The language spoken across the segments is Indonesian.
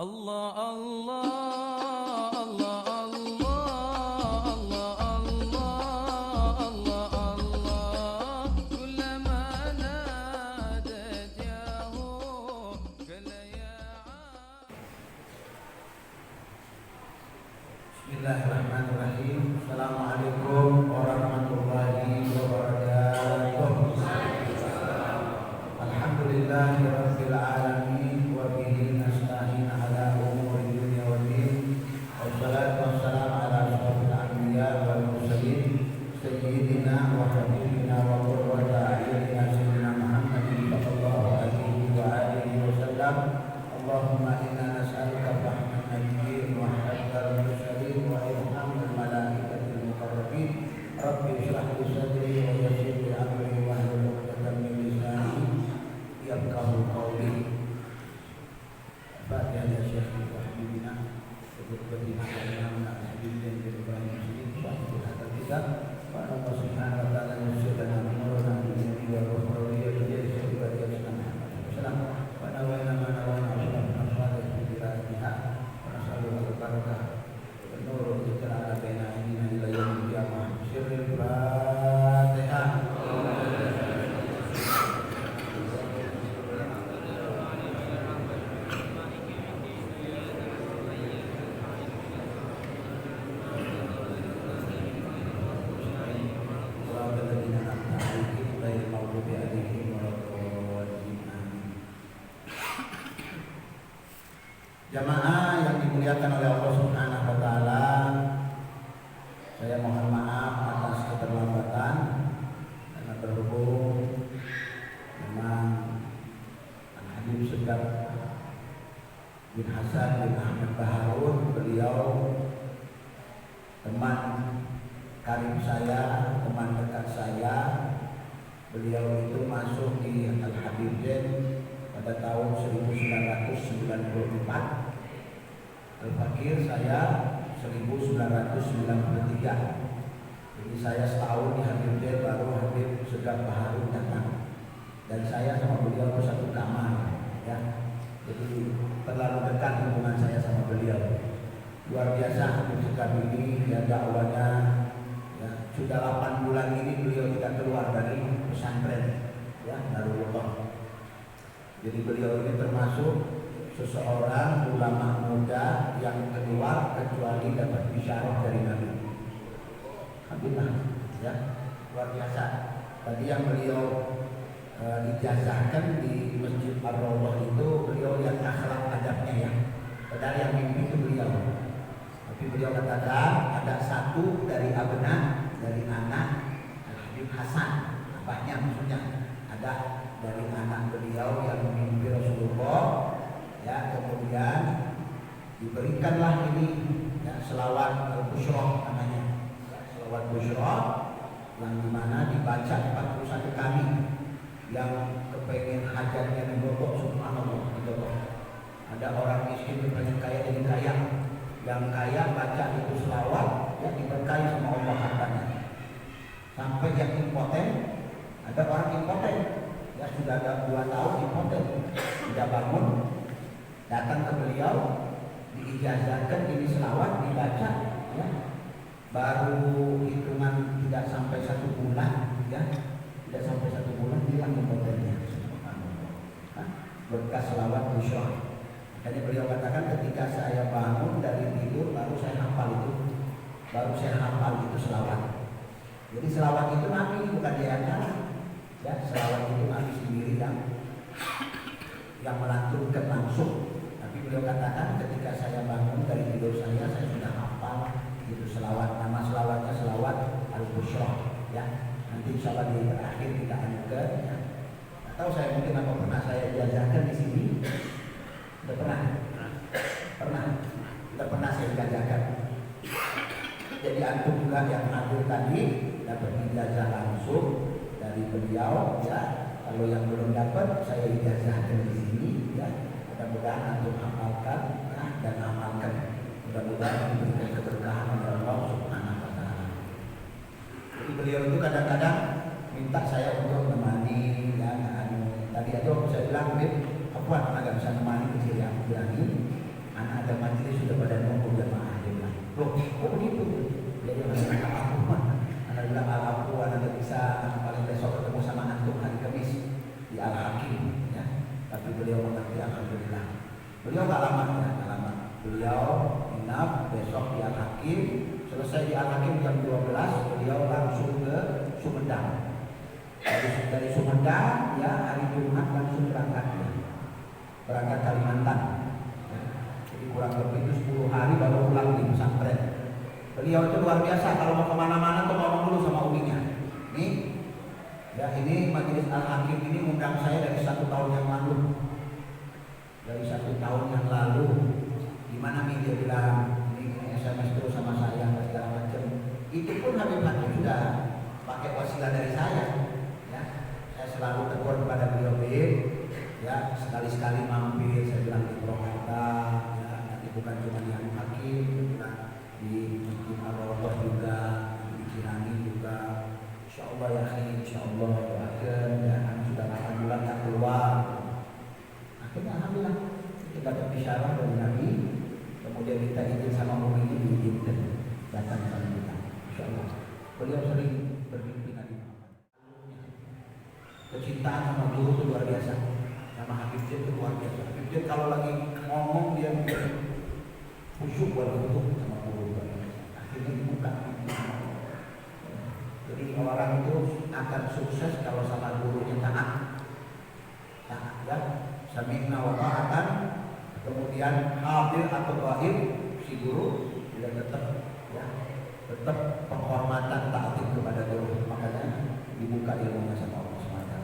Allah Allah Allah Allah Allah Allah Allah Allah كلما نادت ياه قل يا Bismillahirrahmanirrahim. Assalamualaikum warahmatullahi wabarakatuh. Alhamdulillahirabbil alamin wa bihi nasta'in ala umuri dunya waddin. Wassalatu wassalamu ala asyrofil anbiya wal mursalin sayyidina wa habibina wa qurrati a'yunina sayyidina Muhammadin sallallahu alaihi wa alihi wasallam. Allahumma inna nas'aluka rahmatan nabiyyin wa haqqal mursalin wa ilhamul malaikatil muqarrabin. Rabbi shrah li sadri wa yassir li amri wahlul 'uqdatam min lisani yafqahu qawli. Fatiha ya Syekh wa habibina wa qurrati a'yunina sayyidina wa Allah subhanahu wa ta'ala yusyirana nurana dunyana wa ukhrawiyya wa sayyidina Muhammad sallallahu wa nawana manawana Jamaah yang dimuliakan oleh Allah Subhanahu wa taala, saya mohon maaf atas keterlambatan karena berhubung memang Habib Segaf bin Hasan bin Ahmad Baharun, beliau teman karib saya, teman dekat saya. Beliau itu masuk di Al-Habib pada tahun 1994. Al-Fakir saya 1993. Jadi saya setahun di Habib baru Habib Segaf Baharun datang. Dan saya sama beliau itu satu kamar, ya. Jadi terlalu dekat hubungan saya sama beliau. Luar biasa Habib Segaf ini, ya dakwahnya, ya, sudah 8 bulan ini beliau tidak keluar dari pesantren, ya, Darulullah. Jadi beliau ini termasuk seseorang ulama muda yang keluar kecuali dapat bisyarat dari Nabi. Alhamdulillah, ya, luar biasa. Tadi yang beliau dijazahkan di Masjid Ar-Rawdah itu, beliau lihat akhlak adabnya, ya. Padahal yang mimpi itu beliau. Tapi beliau katakan ada satu dari abna, dari anak Habib Hasan, abahnya maksudnya, ada dari anak beliau yang mimpi Rasulullah. Ya, kemudian diberikanlah ini, ya, selawat al-Busyra namanya, selawat Busyra yang dimana dibaca 41 kali. Yang kepengen hajatnya dibobok, subhanallah, dibobok. Ada orang miskin kepengen kaya jadi kaya, yang kaya baca itu selawat, ya, diberkahi sama Allah hartanya. Sampai yang impoten, ada orang impoten, ya, sudah ada 2 tahun impoten, tidak bangun, datang ke beliau, diijazahkan ini selawat dibaca, ya, baru hitungan tidak sampai 1 bulan, ya, tidak sampai 1 bulan hilang impotennya. Berkah selawat Busyra. Jadi beliau katakan ketika saya bangun dari tidur baru saya hafal itu, selawat. Jadi selawat itu Nabi, bukan diajar, ya, selawat itu Nabi sendiri yang melantunkan langsung. Beliau katakan ketika saya bangun dari tidur saya sudah hafal itu selawat. Nama selawatnya selawat al-Busyra, ya. Nanti insya Allah di akhir kita anugerah, ya. Atau saya mungkin apa pernah saya jajakan di sini? Tidak pernah. Tidak pernah saya jajakan. Jadi antum juga yang hadir tadi dapat ijazah langsung dari beliau, ya. Kalau yang belum dapat saya ijazahkan di sini, ya. Mudah-mudahan antum amalkan, ya, dan amalkan. Mudah-mudahan diberikan keberkahan oleh Allah Subhanahu wa taala. Jadi beliau itu kadang-kadang minta saya untuk menemani, ya, tadi aja saya bilang, "Bib, apa agak bisa menemani kecil yang berani." oh begitu. Dia yang anak bilang al-afu, anak bisa paling besok ketemu sama antum hari Kamis di Al-Hakim, ya. Tapi beliau mengerti, alhamdulillah. Beliau nggak lama, ya, nggak lama. Beliau inap besok di Al-Hakim, selesai di Al-Hakim jam 12, beliau langsung ke Sumedang. Dari Sumedang, ya hari Jumat langsung berangkat Kalimantan. Ya. Jadi kurang lebih itu 10 hari baru pulang di pesantren. Beliau itu luar biasa, kalau mau kemana-mana tuh ngomong dulu sama uminya. Nih, ya ini Majelis Al-Hakim ini undang saya dari 1 tahun yang lalu. Dari 1 tahun yang lalu, gimana nih dia bilang, ini SMS terus sama saya segala macam. Itu pun Habib Hakim sudah pakai wasilah dari saya. Ya, saya selalu tegur kepada beliau, ya sekali-sekali mampir, saya bilang di Purwakarta, ya nanti bukan cuma di Habib Hakim, bukan di Masjid Al-Rawdah juga, di Cirani juga. Insyaallah ya akhi, insyaallah doakan ya, kami sudah 8 bulan tak keluar. Akhirnya alhamdulillah kita dapat isyarat dari Nabi, kemudian kita izin sama Umi ini diizinkan datang sama kita. Insyaallah. Beliau sering bermimpi Nabi Muhammad. Kecintaan sama guru itu luar biasa, sama Habib Jid itu luar biasa. Habib Jid kalau lagi ngomong dia khusyuk berhukum sama guru. Akhirnya dibuka. Jadi orang itu akan sukses kalau sama gurunya taat. Taat ya, sami'na wa ta'atan. Kemudian hadir atau wahid si guru dia tetap ya, tetap penghormatan taatin kepada guru. Makanya dibuka ilmunya sama Allah SWT.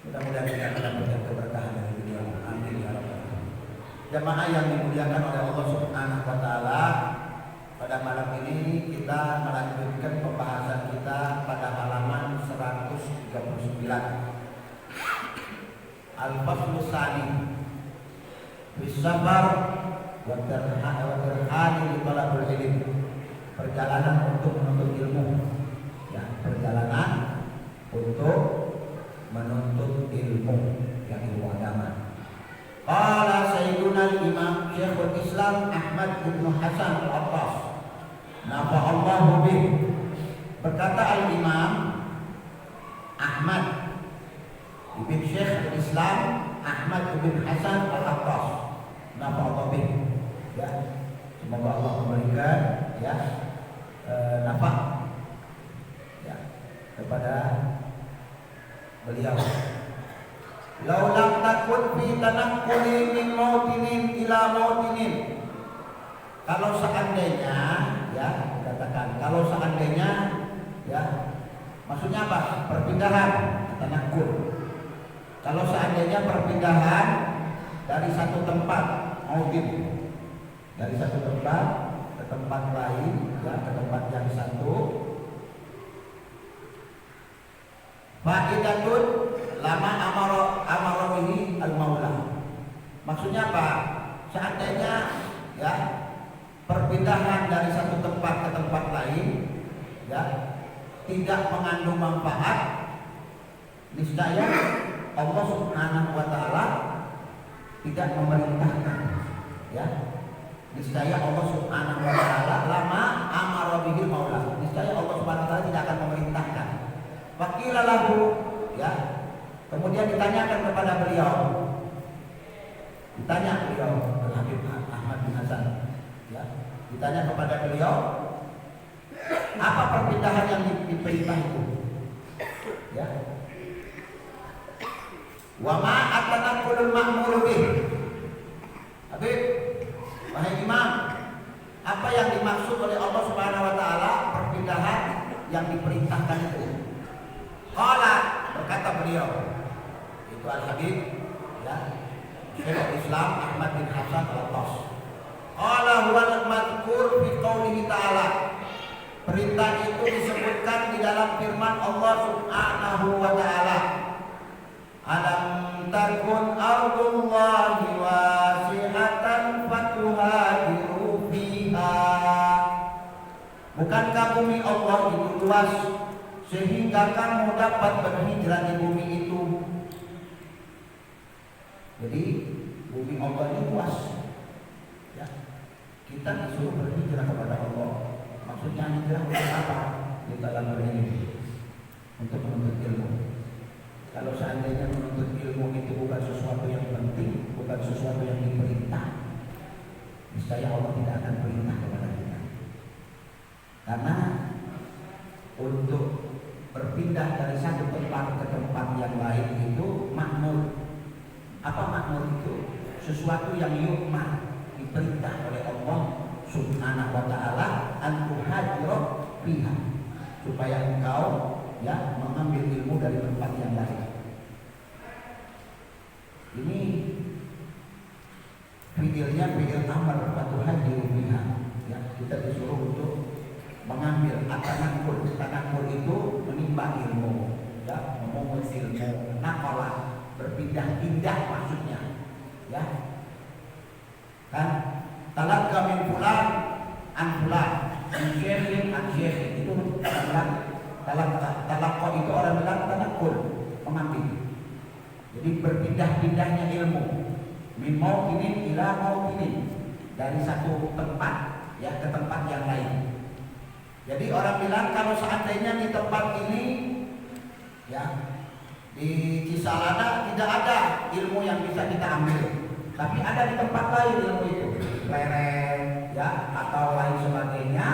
Mudah-mudahan kita mendapatkan keberkahan dari dunia. Amin ya rabbal alamin. Jamaah yang dimuliakan oleh Allah Subhanahu wa taala, pada malam ini kita melanjutkan pembahasan kita pada halaman 139. Al-Faslu Tsani Bisafar wa terhani li talabul ilm. Perjalanan untuk menuntut ilmu. Ya, perjalanan untuk menuntut ilmu, yang ilmu agama. Qala Sayyiduna Imam Syekhul Islam Ahmad bin Hasan Al-Attas, nafa'allahu bih. Berkata Al-Imam Ahmad bin Syekhul Islam Ahmad bin Hasan Al-Attas, nafa'allahu bih. Ya, semoga Allah memberikan ya nafa'ah ya kepada beliau. Lau lam takun fi tanaqquli min mautinin ila mautinin. Kalau seandainya ya, dikatakan kalau seandainya ya, maksudnya apa? Perpindahan tanaqqul. Kalau seandainya perpindahan dari satu tempat mautin, dari satu tempat ke tempat lain ya, ke tempat yang satu. Fa'idatun lama amaro ini al-maula. Maksudnya apa? Seandainya ya perpindahan dari satu tempat ke tempat lain ya tidak mengandung manfaat, niscaya Allah Subhanahu wa taala tidak memerintahkan ya. Niscaya Allah Subhanahu wa taala lama amaro bihi maula. Niscaya Allah Subhanahu wa taala tidak akan memerintahkan. Faqila lahu ya. Kemudian ditanyakan kepada beliau. Ditanya beliau Habib Ahmad bin Hasan ya. Ditanya kepada beliau, apa perpindahan yang diperintah itu? Ya. Wa ma atanaqqulul ma'mur bih. Habib, wahai Imam, apa yang dimaksud oleh Allah Subhanahu wa taala perpindahan yang diperintahkan itu? Qala, berkata beliau, itu Al-Habib ya, Syekhul Islam Ahmad bin Hasan Al-Attas. Qala huwal madhkur fi qoulihi ta'ala. Perintah itu disebutkan di dalam firman Allah Subhanahu wa taala. Alam takun ardullahi wasi'atan fatuhajiru fiha. Bukankah bumi Allah itu luas sehingga kamu dapat berhijrah di bumi itu? Jadi bumi Allah itu luas ya. Kita disuruh berhijrah kepada Allah. Maksudnya hijrah untuk apa? Di dalam berilmu, untuk menuntut ilmu. Kalau seandainya menuntut ilmu itu bukan sesuatu yang penting, bukan sesuatu yang diperintah, niscaya Allah tidak akan perintah kepada kita. Karena untuk berpindah dari satu tempat ke tempat yang lain itu makmur. Apa makmur itu? Sesuatu yang yukmah, diperintah oleh Allah Subhanahu wa taala an tuhajira fiha, supaya engkau ya mengambil ilmu dari tempat yang lain. Ini fiilnya fiil amr wa tuhajiru fiha. Ya, kita disuruh untuk mengambil at-tanakkul. Tanakkul itu menimba ilmu, ya, memungut ilmu, naqala, berpindah-pindah maksudnya. Ya. Kan talaqqa min fulan an fulan, min syekhin an syekhin, itu talaqqa itu orang bilang tanakkul, mengambil. Jadi berpindah-pindahnya ilmu, min mauqinin ila mauqinin, dari satu tempat ya ke tempat yang lain. Jadi orang bilang kalau seandainya di tempat ini ya di Cisalana tidak ada ilmu yang bisa kita ambil, tapi ada di tempat lain ilmu itu, lereng ya atau lain sebagainya,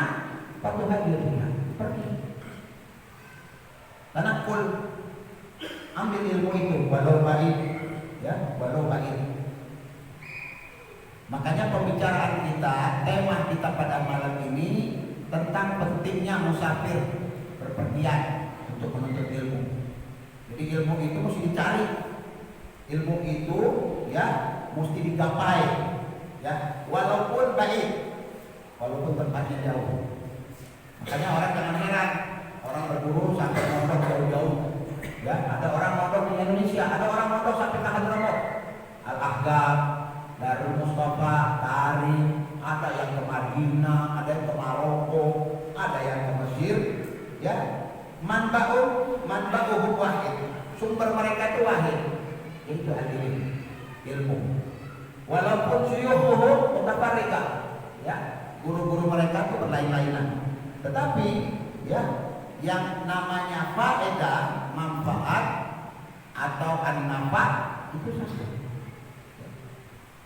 patuhan ilmunya pergi. Tanakul, ambil ilmu itu walau baik ya, walau baik. Makanya pembicaraan kita, tema kita pada malam ini tentang pentingnya musafir berpergian untuk menuntut ilmu. Jadi ilmu itu mesti dicari, ilmu itu ya mesti digapai, ya walaupun baik, walaupun tempatnya jauh. Makanya orang jangan heran, orang berburu sampai mondok jauh-jauh. Ya, ada orang mondok di Indonesia, ada orang mondok sampai ke Hadramaut, Al-Ahqaf, Darul Mustafa, Tarim, ada yang ke Madinah, ada yang ke Maroko, ada yang ke Mesir, ya. Manba'uhum wahid. Sumber mereka itu wahid. Itu ilmu. Walaupun syuyukhuhum mutafarriqah, ya. Guru-guru mereka itu berlain-lainan. Tetapi ya, yang namanya faedah, manfaat atau an-nafa itu satu.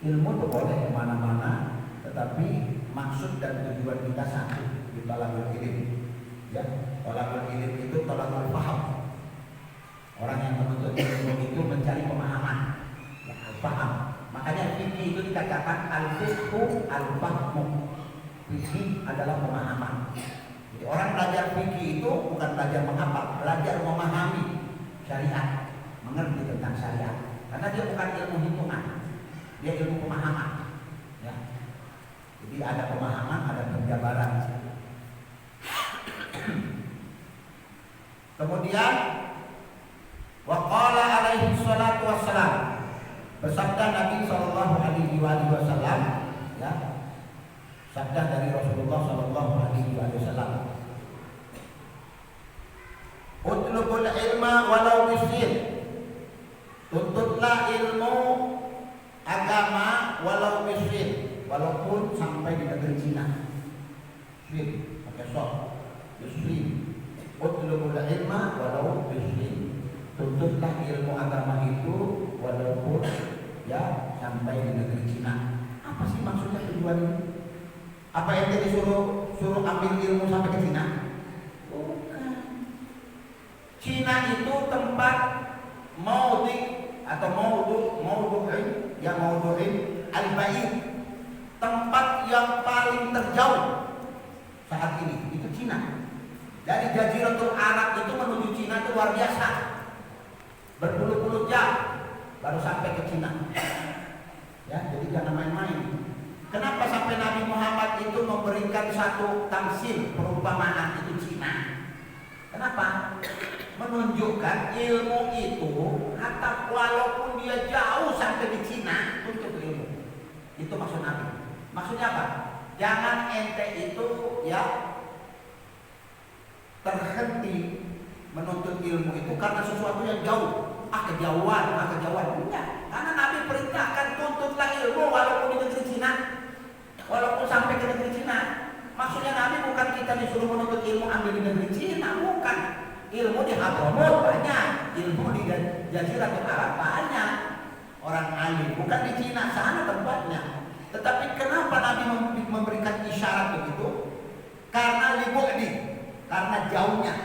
Ilmu itu boleh kemana-mana, tetapi maksud dan tujuan kita satu, di talabul ilm. Ya, talabul ilm itu talabul paham. Orang yang menuntut ilmu itu mencari pemahaman, ya, paham. Makanya fikih itu dikatakan al-fiqhu al-fahmu. Fikih adalah pemahaman. Jadi orang belajar fikih itu bukan belajar menghafal, belajar memahami syariat, mengerti tentang syariat. Karena dia bukan ilmu hitungan, dia ilmu pemahaman. Ya. Jadi ada pemahaman, ada penjabaran. Kemudian waqala alaihi salatu wassalam, bersabda Nabi sallallahu alaihi wasallam, ya, sabda dari Rasulullah sallallahu alaihi wasallam, utlubul ilma walau bisin, tuntutlah ilmu agama walau bisin, walaupun sampai di negeri Cina. Sin pakai sok, bisin. Utlubul ilma walau bisin, tuntutlah ilmu agama itu walaupun ya sampai di negeri Cina. Apa sih maksudnya tujuan ini? Apa yang jadi suruh ambil ilmu sampai ke Cina? Bukan. Cina itu tempat maudhi atau maudu'in yang maudu'in al-ba'id, tempat yang paling terjauh saat ini itu Cina. Dari Jaziratul Arab itu menuju Cina itu luar biasa, berpuluh-puluh jam baru sampai ke Cina. Ya, jadi jangan main-main. Kenapa sampai Nabi Muhammad itu memberikan satu tamsil, perumpamaan itu Cina? Kenapa? Menunjukkan ilmu itu, hatta walaupun dia jauh sampai di Cina untuk ilmu. Itu maksud Nabi. Maksudnya apa? Jangan ente itu ya terhenti menuntut ilmu itu karena sesuatu yang jauh. Kejauhan. Enggak. Karena Nabi perintahkan tuntutlah ilmu walaupun di negeri Cina, walaupun sampai ke Ilmu di Hadramut banyak, ilmu di Jaziratul Arab banyak. Orang alim, bukan di Cina sana tempatnya. Tetapi kenapa Nabi memberikan isyarat begitu? Karena libu'di, karena jauhnya.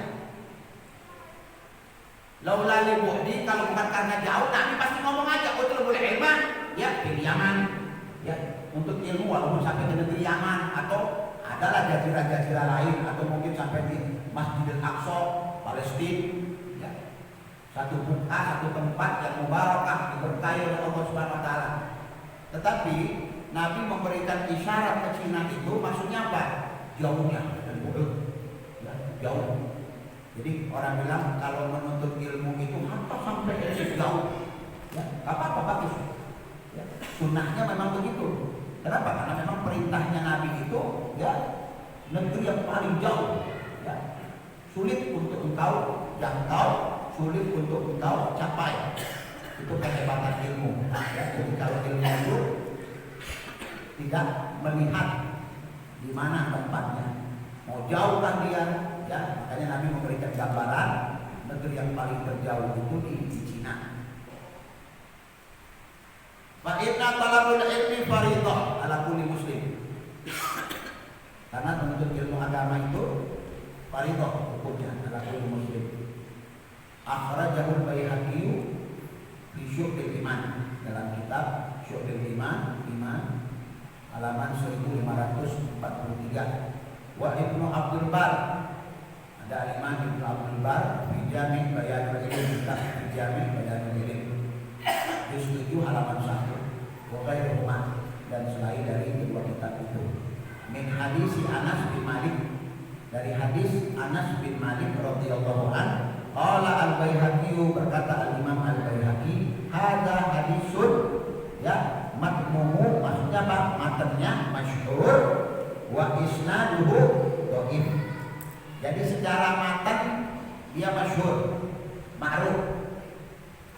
Laula libu'di, kalau bukan karena jauh, Nabi pasti ngomong aja, utlubul ilma, ya di Yaman, ya untuk ilmu walaupun sampai ke negeri Yaman atau adalah jazirah-jazirah lain atau mungkin sampai di Masjidil Aqsa, Palestina, ya. Satu buka, satu tempat yang mubarakah, diberkahi oleh Allah Subhanahu wa taala. Tetapi Nabi memberikan isyarat ke Cina itu maksudnya apa? Jauhnya, ya, jauh. Jadi orang bilang kalau menuntut ilmu itu apa sampai jauh, ya, apa-apa bagus. Ya, sunnahnya memang begitu. Kenapa? Karena memang perintahnya Nabi itu, ya, negeri yang paling jauh, ya, sulit untuk engkau jangkau, sulit untuk engkau capai. Itu kehebatan ilmu. Ya, jadi kalau ilmu itu tidak melihat di mana tempatnya, mau jauh kan dia, ya, makanya Nabi memberikan gambaran negeri yang paling terjauh itu di Cina. Fa inna talabul ilmi fardhah ala kulli muslim. Karena menuntut ilmu agama itu fardhah hukumnya ala kulli muslim. Akhrajahul Baihaqi fi Syu'bil Iman, dalam kitab Syu'bil Iman halaman 1543. Wa Ibnu Abdul Bar, ada Imam Ibnu Abdul Bar fi Jami' Bayanul Ilm, kitab Jami' Bayanul Ilm juz 7 halaman 1. Wa ghairuhuma, dan selain dari kedua kitab itu. Min hadis Anas bin Malik, dari hadis Anas bin Malik radhiyallahu anhu, qala al-Baihaqi, berkata al-Imam al-Baihaqi, hadza hadisun, ya, matmuhu, maksudnya apa? Matanya masyhur, wa isnaduhu dhaif. Jadi secara matan dia masyhur, ma'ruf.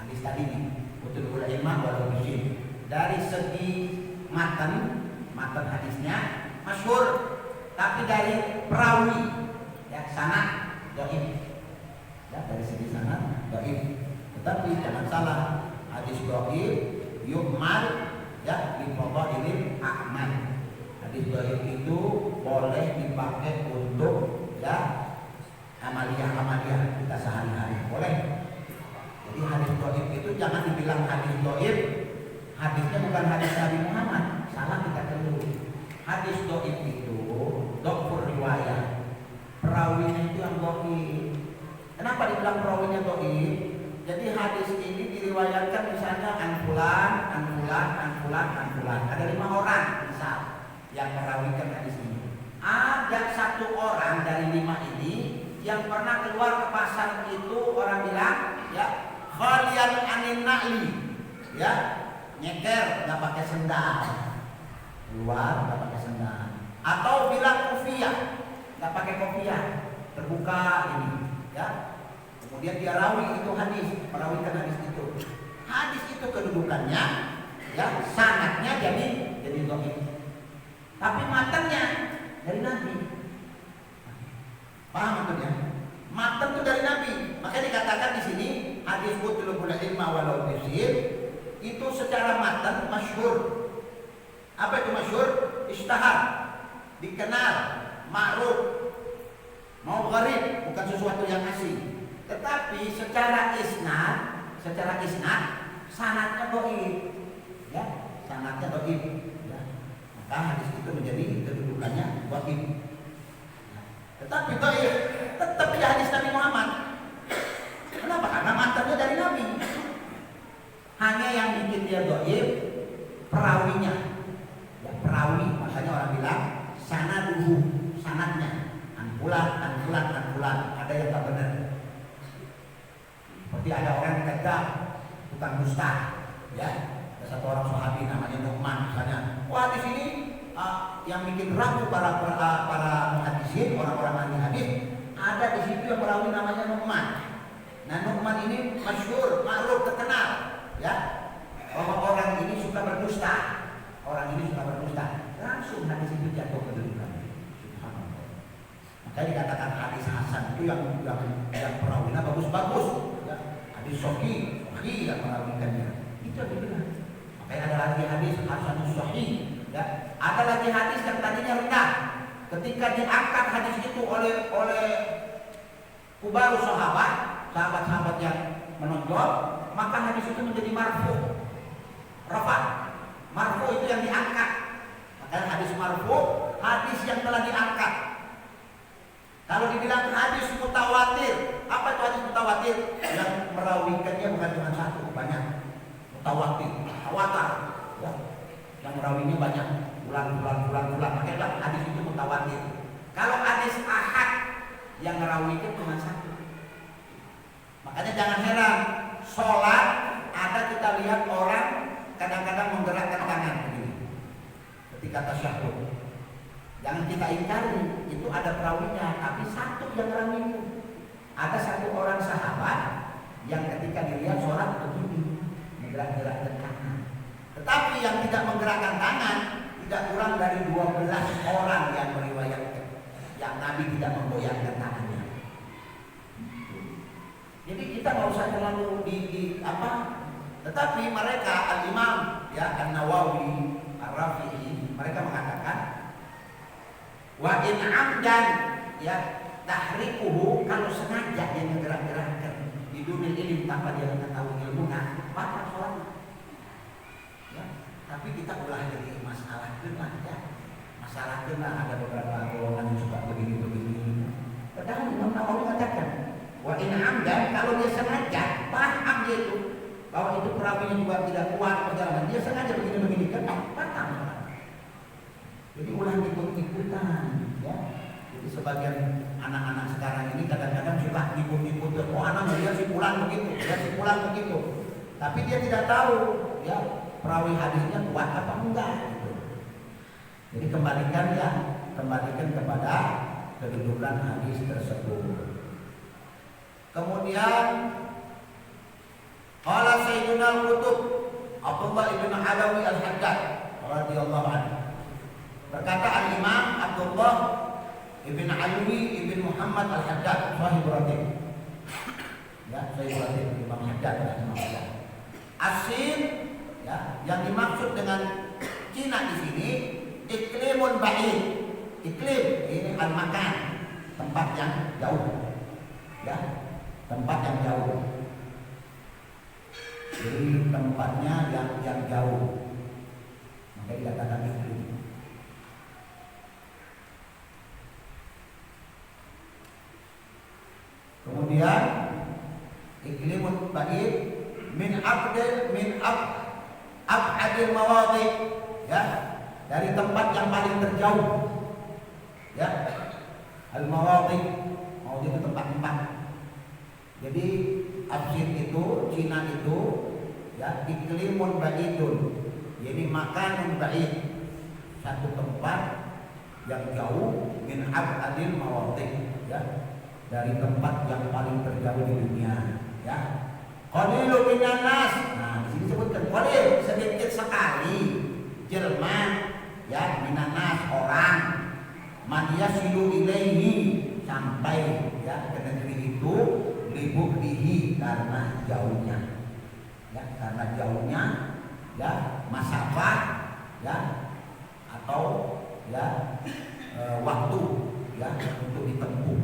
Hadis tadi ini utul ilman wal usul. Dari segi matan hadisnya masyhur, tapi dari perawi, ya, sanad dhaif. Ya, dari segi sanad dhaif. Tetapi jangan salah, hadis dhaif yu'mal, ya, di fadhailil a'mal. Hadis dhaif itu boleh dipakai untuk, ya, amalia kita sehari-hari, boleh. Jadi hadis dhaif itu jangan dibilang hadis dhaif, hadisnya bukan hadis Nabi Muhammad, salah kita keliru. Hadis dhaif itu dhafur riwayat, perawinya itu yang dhaif. Kenapa dibilang perawinya dhaif? Jadi hadis ini diriwayatkan misalnya an fulan. Ada 5 orang misal yang merawikan hadis ini. Ada 1 orang dari 5 ini yang pernah keluar ke pasar itu, orang bilang, ya, khalian anin na'li, ya, nyeker, nggak pakai sendal, keluar nggak pakai sendal, atau bilang kopiah, nggak pakai kopiah, terbuka ini, ya. Kemudian dia rawi itu hadis, merawikan hadis itu. Hadis itu kedudukannya, ya, sanadnya jadi dhaif. Tapi matanya dari Nabi. Paham maksudnya? Matan itu dari Nabi. Makanya dikatakan di sini hadis utlubul ilma walau bisir itu secara matan masyhur. Apa itu masyhur? Ishtahar, dikenal, ma'ruf. Mau gharib, bukan sesuatu yang asing. Tetapi secara isnad sanadnya dhaif, ya, sanadnya dhaif, ya. Maka hadis itu menjadi kedudukannya dhaif. Tetapi dhaif tetap di hadis Nabi Muhammad. Kenapa? Karena matanya dari Nabi. Hanya yang bikin dia dhaif perawinya, ya, perawi. Makanya orang bilang sanaduhu, sanadnya anfulan. Ada yang tak benar. Seperti ada orang yang kata tukang dusta, ya. Ada 1 orang sahabi namanya Nu'man misalnya. Wah, di sini yang bikin ragu para muhaddisin, orang-orang ahli hadis, ada di situ yang perawi namanya Nu'man. Nah, Nu'man ini masyhur, ma'ruf, terkenal, ya, bahwa orang ini suka berdusta. Langsung hadis itu jatuh ke dudukan. Subhanallah. Makanya dikatakan hadis hasan itu yang perawinya bagus-bagus, ya. Hadis sahih yang merawikannya. Itu yang dibilang. Makanya ada lagi hadis hasanus sahih, ya. Ada lagi hadis yang tadinya rendah. Ketika diangkat hadis itu oleh kubarus sahabat-sahabat yang menonjol, maka hadis itu menjadi marfu. Rafa. Marfu itu yang diangkat. Makanya hadis marfu, hadis yang telah diangkat. Kalau dibilang hadis mutawatir, apa itu hadis mutawatir? Yang merawikannya bukan cuma satu, banyak. Mutawatir, tawatar, ya. Yang merawinya banyak, bulan. Makanya hadis itu mutawatir. Kalau hadis ahad, yang merawikan cuma satu. Makanya jangan heran, sholat ada kita lihat orang kadang-kadang menggerakkan tangan begini ketika tasyahud. Jangan kita ingkari, itu ada perawinya, tapi satu yang rawi. Ada satu orang sahabat yang ketika dilihat sholat begini, menggerak-gerakkan tangan. Tetapi yang tidak menggerakkan tangan tidak kurang dari 12 orang yang meriwayatkan yang Nabi tidak menggoyangkan tangannya. Jadi kita nggak usah terlalu tetapi mereka al-Imam ya An-Nawawi, Ar-Rafi'i, mereka mengatakan wa in amdan ya tahrikuhu, kalau sengaja dia menggerak-gerakkan bidunil ilm tanpa dia mengetahui ilmunya, batal sholatnya. Ya, tapi kita ulah jadi masalah lah ya. Masalah ada beberapa golongan yang suka begini. Padahal Imam Nawawi mengatakan wa in amdan, kalau dia sengaja paham dia itu bahwa itu perawinya juga tidak kuat perjalanan, dia sengaja begini kan batal. Jadi ulah ikut-ikutan ya. Jadi sebagian anak-anak sekarang ini kadang-kadang suka ikut-ikut. Oh, anak melihat si fulan begitu, begitu. Tapi dia tidak tahu ya perawi hadisnya kuat apa enggak gitu. Jadi kembalikan kepada kedudukan hadis tersebut. Kemudian qala Sayyiduna al-Qutub Abdullah ibn Alawi al-Haddad radhiyallahu anhu. Berkata al-Imam Abdullah ibn Alawi ibn Muhammad al-Haddad sahib Ratib. Ya, sahib Ratib Imam Haddad rahimahullah. Asin ya, yang dimaksud dengan Cina di sini iklimun ba'id. Iklim ini al-makan, tempat yang jauh. Ya, tempat yang jauh. Jadi tempatnya yang jauh. Maka dikatakan iklim. Kemudian iklimun ba'id min ab'adil mawadhi, ya, dari tempat yang paling terjauh. Ya. Al-mawadhi, mawadhi itu tempat-tempat. Jadi absid itu, Cina itu ya iklimun ba'idun. Jadi makanun ba'id, satu tempat yang jauh min ab'adil mawadhi, ya, dari tempat yang paling terjauh di dunia, ya. Qalilun minan nas. Nah, di sini disebutkan qalil, sedikit sekali jelma, ya, minan nas, orang, man yasilu ilaihi, sampai ya ke negeri itu, libukdihi, karena jauhnya. Ya, karena jauhnya, ya, masafah, ya, atau ya waktu, ya, untuk ditempuh.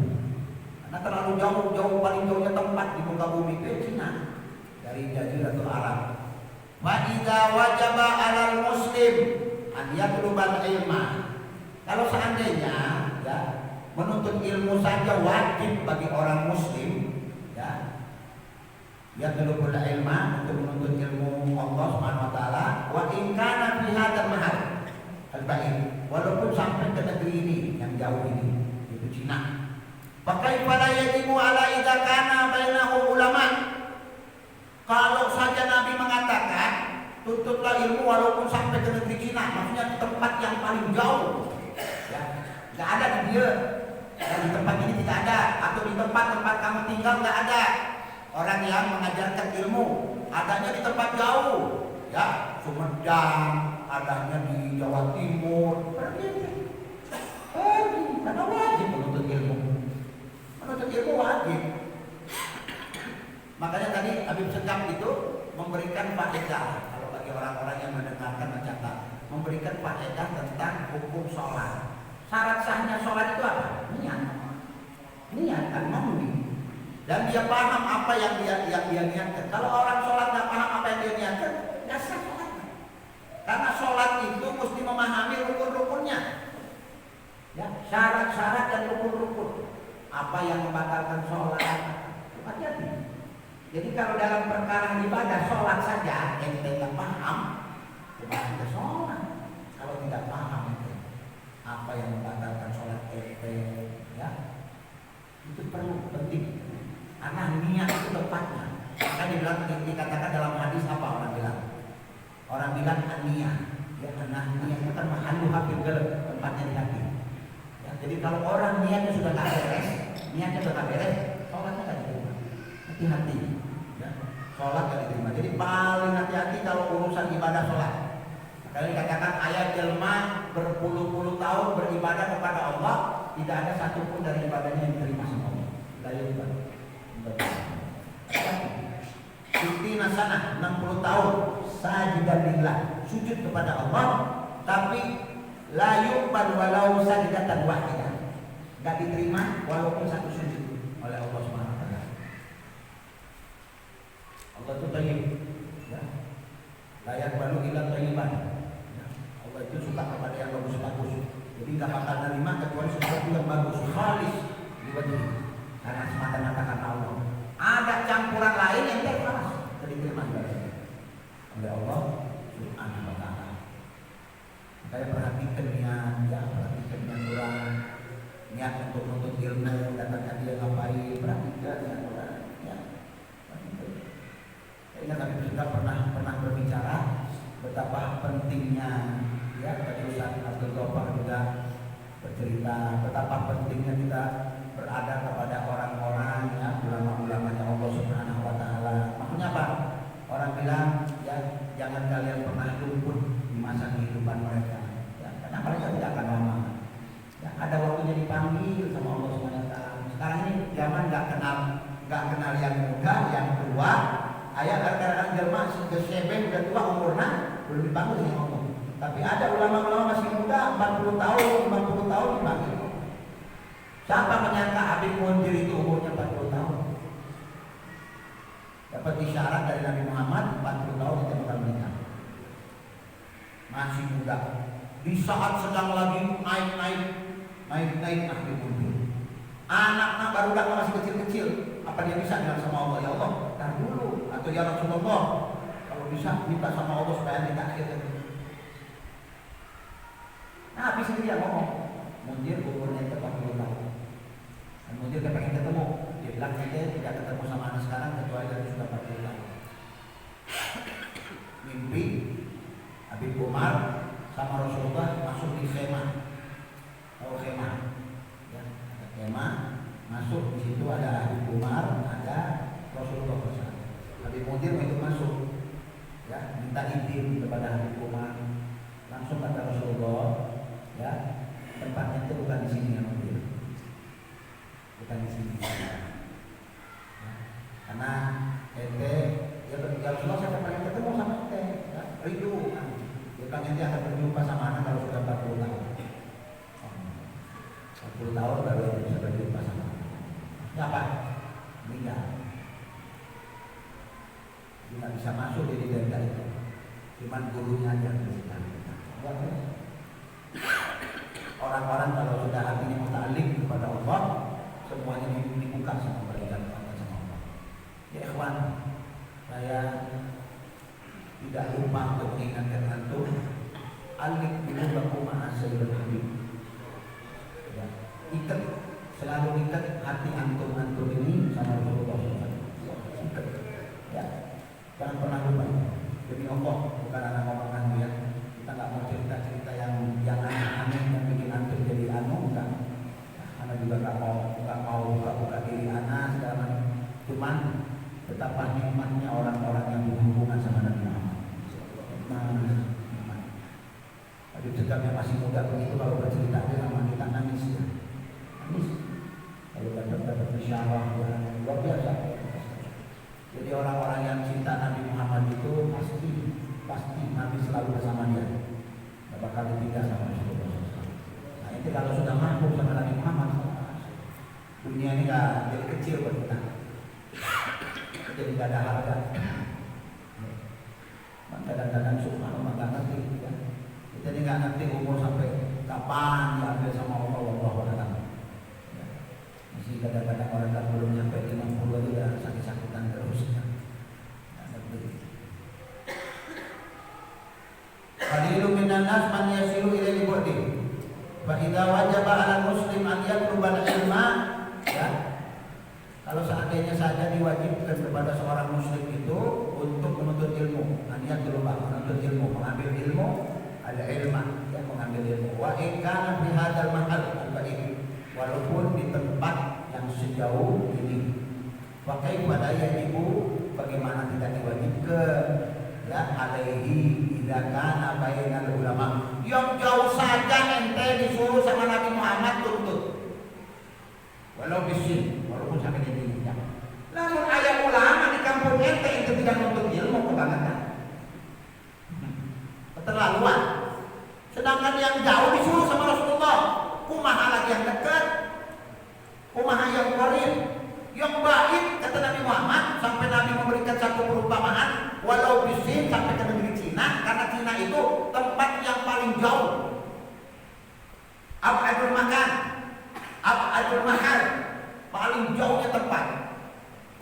Karena terlalu jauh paling jauhnya tempat di muka bumi itu Cina, dari Jaziratul Arab. Wa idza wajaba 'alal muslim an yatlubal ilma. Kalau seandainya ya menuntut ilmu saja wajib bagi orang muslim, ya, yatlubul ilma, untuk menuntut ilmu Allah Subhanahu wa taala, wa in kana fi hadzal mahal al-ba'id, walaupun sampai ke negeri ini yang jauh ini, itu Cina. Pakai pada yajibu ala idza kana bainahu ulama. Kalau saja Nabi mengatakan tuntutlah ilmu walaupun sampai ke negeri Cina, maksudnya di tempat yang paling jauh. Ya, nggak ada di dia. Dan di tempat ini tidak ada, atau di tempat-tempat kamu tinggal nggak ada orang yang mengajarkan ilmu. Adanya di tempat jauh, ya, Sumedang, adanya di Jawa Timur. Pergi, karena wajib menuntut ilmu. memberikan faedah tentang hukum sholat. Syarat sahnya sholat itu apa? Niat. Niat kan memudi. Dan dia paham apa yang dia niatkan. Kalau orang sholat nggak paham apa yang dia niatkan, nggak sah sholatnya. Karena sholat itu mesti memahami rukun-rukunnya. Ya, syarat-syarat dan rukun-rukun. Apa yang membatalkan sholat? Hati-hati. Jadi kalau dalam perkara ibadah sholat saja ente tidak paham, tidak sholat. Kalau tidak paham itu apa yang membatalkan sholat ente, ya itu perlu penting. Karena niat itu tempatnya. Maka dikatakan dalam hadis apa orang bilang? Orang bilang niat. Ya, karena niat itu kan mahalu hafil tempatnya di hati. Ya, jadi kalau orang niatnya sudah tak beres, niatnya sudah tak beres, sholatnya tak diterima. Hati-hati. Sholat gak diterima. Jadi paling hati-hati kalau urusan ibadah sholat. Kalau dikatakan ayat jelma berpuluh-puluh tahun beribadah kepada Allah, tidak ada satupun dari ibadahnya yang diterima sama Allah. Siti Nasana 60 tahun sajidan lillah, sujud kepada Allah, tapi la yuqbal walau sajidatan wahidah. Enggak diterima walaupun satu sujud oleh Allah Subhanahu wa taala. Allah itu thayyib, ya. Layak balu ila thayyiban. Ya. Allah itu suka kepada yang bagus-bagus. Jadi enggak bakal nerima kecuali sesuatu yang bagus, khalis dibagi. Karena semata-mata karena Allah. Ada campuran lain yang tidak ikhlas, tidak diterima oleh Allah Subhanahu wa taala. Saya perhatikan niat, ya perhatikan niat orang, niat untuk menuntut ilmu, datangkan dia ngapain, perhatikan niat orang, ya. Saya ingat Habib juga pernah berbicara betapa pentingnya, ya Ustaz Abdul Ghaffar juga bercerita betapa pentingnya kita berada kepada orang-orang, ya ulama-ulamanya Allah Subhanahu wa taala. Maksudnya apa? Orang bilang ya jangan kalian pernah luput di masa kehidupan mereka. Ya, karena mereka tidak akan lama. Ya, ada waktunya dipanggil sama Allah Subhanahu wa taala. Sekarang ini zaman nggak kenal yang muda, yang tua. Ayah kadang-kadang jelma sebe udah tua umurnya belum dipanggil sama Allah. Tapi ada ulama-ulama masih muda 40 tahun, 50 tahun dipanggil. Siapa menyangka Habib Munzir itu umurnya 40 tahun? Dapat isyarat dari Nabi Muhammad 40 tahun itu bakal menikah. Masih muda. Di saat sedang lagi naik Habib Munzir. Anak-anak baru datang masih kecil-kecil. Apa dia bisa bilang sama Allah, ya Allah, tar dulu. Atau ya Rasulullah, kalau bisa minta sama Allah supaya nikah akhirnya. Nah, habis itu dia ngomong, Munzir umurnya itu 40 tahun. Dan Munzir dia pengen ketemu. Dia bilang dia tidak ketemu sama anak sekarang kecuali dia sudah 40 tahun. Mimpi Habib Umar sama Rasulullah masuk di khemah. Tahu khemah? Ya, ada khemah. Masuk di situ ada Habib Umar, ada Rasulullah SAW. Habib Munzir itu masuk, ya minta izin kepada Habib Umar. Langsung kata Rasulullah, ya tempatnya itu bukan di sini ya Munzir, bukan di sini. Ya. Karena ente, ya Rasulullah saya pengen ketemu sama ente, ya, rindu kan. Dia pengen dia akan berjumpa sama anak kalau sudah 40 tahun. 40 tahun baru bisa berjumpa sama anak. Apa? Meninggal. Tidak bisa masuk di tenda itu. Cuman gurunya aja yang bisa. Orang-orang kalau sudah hatinya muta'alliq kepada Allah, semuanya dibuka sama mereka sama Allah. Ya ikhwan, saya tidak lupa untuk mengingatkan antum, alik bilubakum ma'asyirul habib. Ya, ikat, selalu ikat hati antum ini sama Rasulullah SAW. Ikat, ya, jangan pernah lupa. Demi Allah, bukan anak ngomong ya. Kita nggak mau cerita-cerita yang aneh-aneh yang bikin antum jadi enggak. Anak juga nggak mau buka diri anak segala macam. Cuman betapa nikmatnya orang-orang yang berhubungan sama Nabi Muhammad. Habib Segaf yang masih muda begitu kalau bercerita dia sama kita nangis ya. Nangis. Kalau dapat isyarah yang luar biasa. Jadi orang-orang yang cinta Nabi Muhammad itu pasti Nabi selalu bersama dia. Tidak bakal kalau sudah mampu sama Nabi Muhammad, dunia ini nggak jadi kecil buat kita, jadi nggak ada harga. Kadang-kadang subhanallah nggak ngerti, ya. Kita ini nggak ngerti umur sampai kapan diambil sama Allah, wallahu a'lam. Ya. Masih kadang-kadang orang yang belum nyampe 50 itu udah sakit-sakitan terus. Ya. Qalilu minan nas man yasilu ilaihi bu'di. Fa idza wajaba 'ala muslim an yatluba al-ilma, ya. Kalau seandainya saja diwajibkan kepada seorang muslim itu untuk menuntut ilmu, an yatluba, menuntut ilmu, mengambil ilmu, ada ilmu, ya, mengambil ilmu. Wa in kana fi hadzal mahal al-ba'id, walaupun di tempat yang sejauh ini. Wa kaifa la yajibu, bagaimana tidak diwajibkan, ya, alaihi idza kana bainal ulama. Yang jauh saja ente disuruh sama Nabi Muhammad tuntut, walau bisin, walaupun sampai di dunia. Namun ayat ulama di kampung ente itu tidak menuntut ilmu, kebangetan, keterlaluan. Sedangkan yang jauh disuruh sama Rasulullah. Kumaha lagi yang dekat, kumaha yang qarib, yang baik, kata Nabi Muhammad, sampai Nabi memberikan satu perumpamaan, walau bisin, sampai ke negeri Cina, karena Cina itu tempat yang paling jauh. Abadul makan, abadul mahal, paling jauhnya tempat.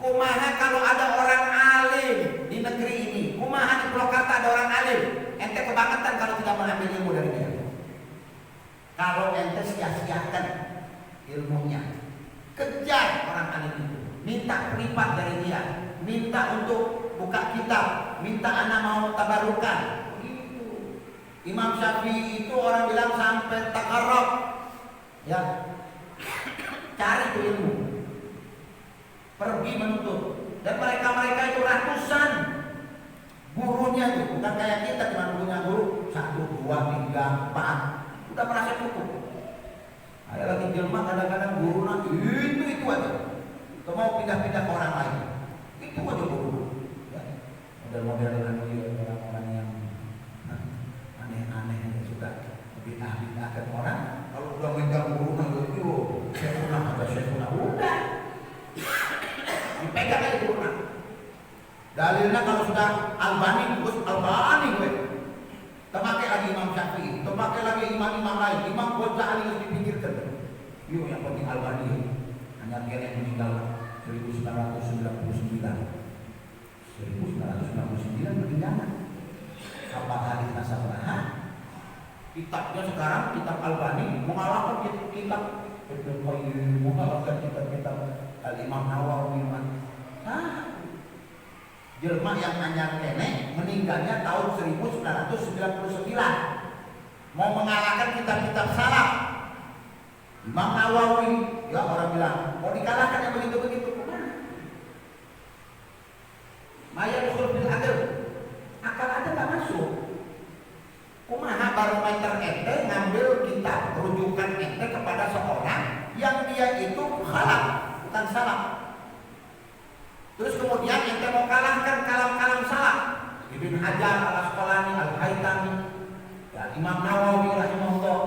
Kumaha kalau ada orang alim di negeri ini, kumaha di Purwakarta ada orang alim, ente kebangetan kalau tidak mengambil ilmu dari dia. Kalau ente sia-siakan ilmunya, kejar orang alim itu, minta privat dari dia, minta untuk buka kitab, minta anak mau tabarukan. Begitu. Imam Syafi'i itu orang bilang sampai takarrab, ya, cari tuh ilmu, pergi menuntut. Dan mereka itu ratusan gurunya itu, bukan kayak kita cuma punya guru 1, 2, 3, 4, udah merasa cukup. Ada lagi jelma kadang-kadang guru nanti itu aja, kalau mau pindah-pindah ke orang lain, itu aja guru. Ya. Model-model orang-orang yang aneh-aneh yang suka bid'ah-bid'ahkan orang. Kalau udah megang guru nanti itu saya udah dipegang aja guru nanti. Dalilnya kalau sudah Albani, terus Albani gue. Terpakai lagi Imam Syafi'i, terpakai lagi imam-imam lain, Imam Ghazali harus dipinggirkan. Yuk yang penting Albani. Hanya dia yang meninggal 1999. 1999 meninggal. Apa hadis Nasabraha? Kitabnya sekarang kitab Albani mengalahkan kitab Ibnu Qayyim, mengalahkan kitab-kitab Al-Imam Nawawi. Jelma yang anyar kene meninggalnya tahun 1999, mau mengalahkan kitab-kitab salaf. Imam Nawawi, ya orang bilang mau dikalahkan yang begitu-begitu. Maya usul bil adil, akal ada nggak masuk. Kumaha barometer ente ngambil kitab rujukan ente kepada seorang yang dia itu khalaf, bukan salaf. Terus kemudian ente mau kalahkan kalam-kalam salaf, Ibnu Hajar, Al-Asqalani, Al-Haytami, ya, Imam Nawawi rahimahullah,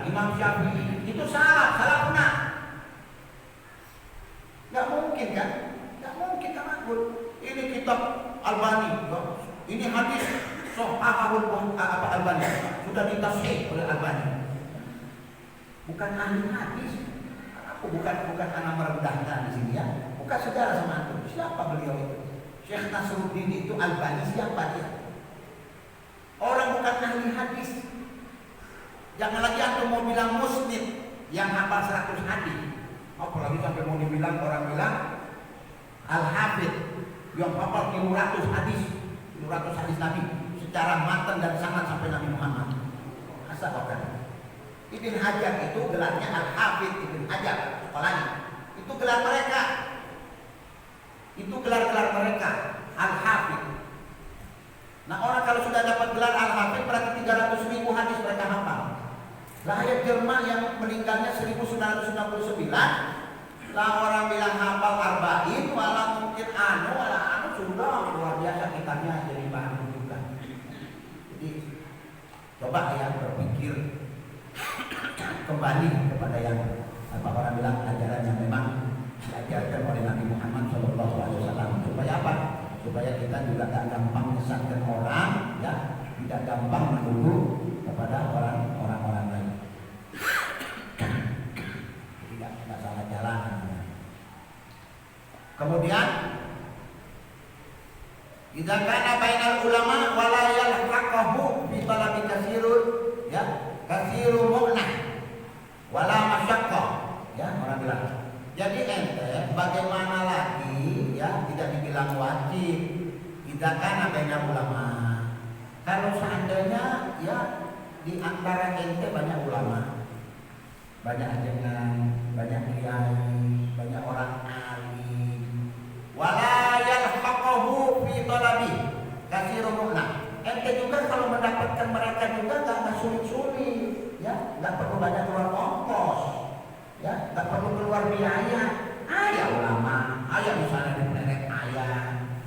Imam Syafi'i, itu salah benar. Gak mungkin kan? Gak mungkin kan makhluk. Ini kitab Albani, ini hadis Sahihul Albani, sudah ditafsir oleh Albani. Bukan ahli hadis. Aku bukan anak merendahkan di sini, ya. Bukan sejarah sama antum. Siapa beliau itu? Syekh Nasruddin itu Albani, siapa dia? Orang bukan ahli hadis. Jangan lagi antum mau bilang muslim yang hafal 100 hadis. Apalagi sampai mau dibilang orang bilang al-hafidh yang hafal 100 hadis Nabi secara matan dan sanad sampai Nabi Muhammad. Asal bukan. Ibn Hajar itu gelarnya al-hafidh Ibn Hajar, sekolahnya. Itu gelar mereka. Itu gelar-gelar mereka, al-hafidh. Nah, orang kalau sudah dapat gelar al-hafidh berarti 300.000 hadis mereka hafal. Lah ayat Jerman yang meninggalnya 1999, lah orang bilang hafal arba'in, walau mungkin anu sudah luar biasa kitabnya jadi bahan rujukan. Jadi coba ya berpikir kembali kepada yang apa orang bilang ajaran yang memang diajarkan oleh Nabi Muhammad SAW. Supaya apa? Supaya kita juga tak gampang menyesatkan orang, ya, tidak gampang menuduh kepada orang-orang lain. Tidak salah jalan. Kemudian idza kana bainal ulama wala yalhaqahu bi talabi kasirun, ya, kasirun mu'nah wala masyaqqah, ya, orang bilang. Jadi ente bagaimana lagi, ya, tidak dibilang wajib idza kana bainal ulama. Kalau seandainya, ya, di antara ente banyak ulama, banyak ajengan, banyak kiai, banyak orang alim, wala yalhaqahu fi talabi kasirun mu'nah. Ente juga kalau mendapatkan mereka juga nggak sulit-sulit, ya, nggak perlu banyak keluar ongkos, ya, nggak perlu keluar biaya. Ayah ulama, ayah misalnya di Planet ayah,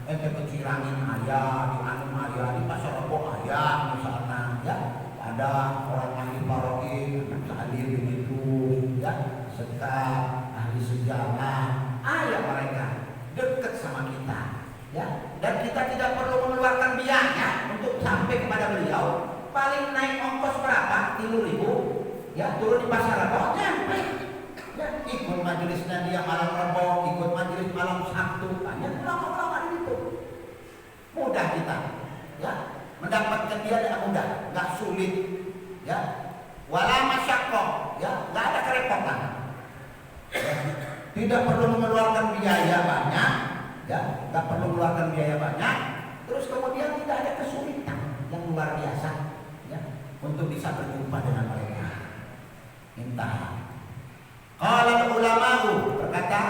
ente kecirangin ayah, di anu ayah, di pasar Rebo ayah misalnya, ya, ada orang ahli paroki, ahli begitu, ya, sekar, ahli sejarah, ayah mereka dekat sama kita, ya, dan kita tidak perlu mengeluarkan biaya untuk sampai kepada beliau. Paling naik ongkos berapa? 3.000, ya, turun di pasar Rebo, nyampe, ya, ikut majelisnya dia malam Rebo, ikut majelis malam Sabtu, banyak ulama-ulama di situ. Mudah kita, ya, mendapatkan dia dengan mudah, nggak sulit, ya, wala masyaqqah, ya, nggak ada kerepotan, ya. Tidak perlu mengeluarkan biaya banyak, ya, nggak perlu mengeluarkan biaya banyak. Terus kemudian tidak ada kesulitan yang luar biasa, ya, untuk bisa berjumpa dengan mereka. Minta. Qala ulama'u, berkata,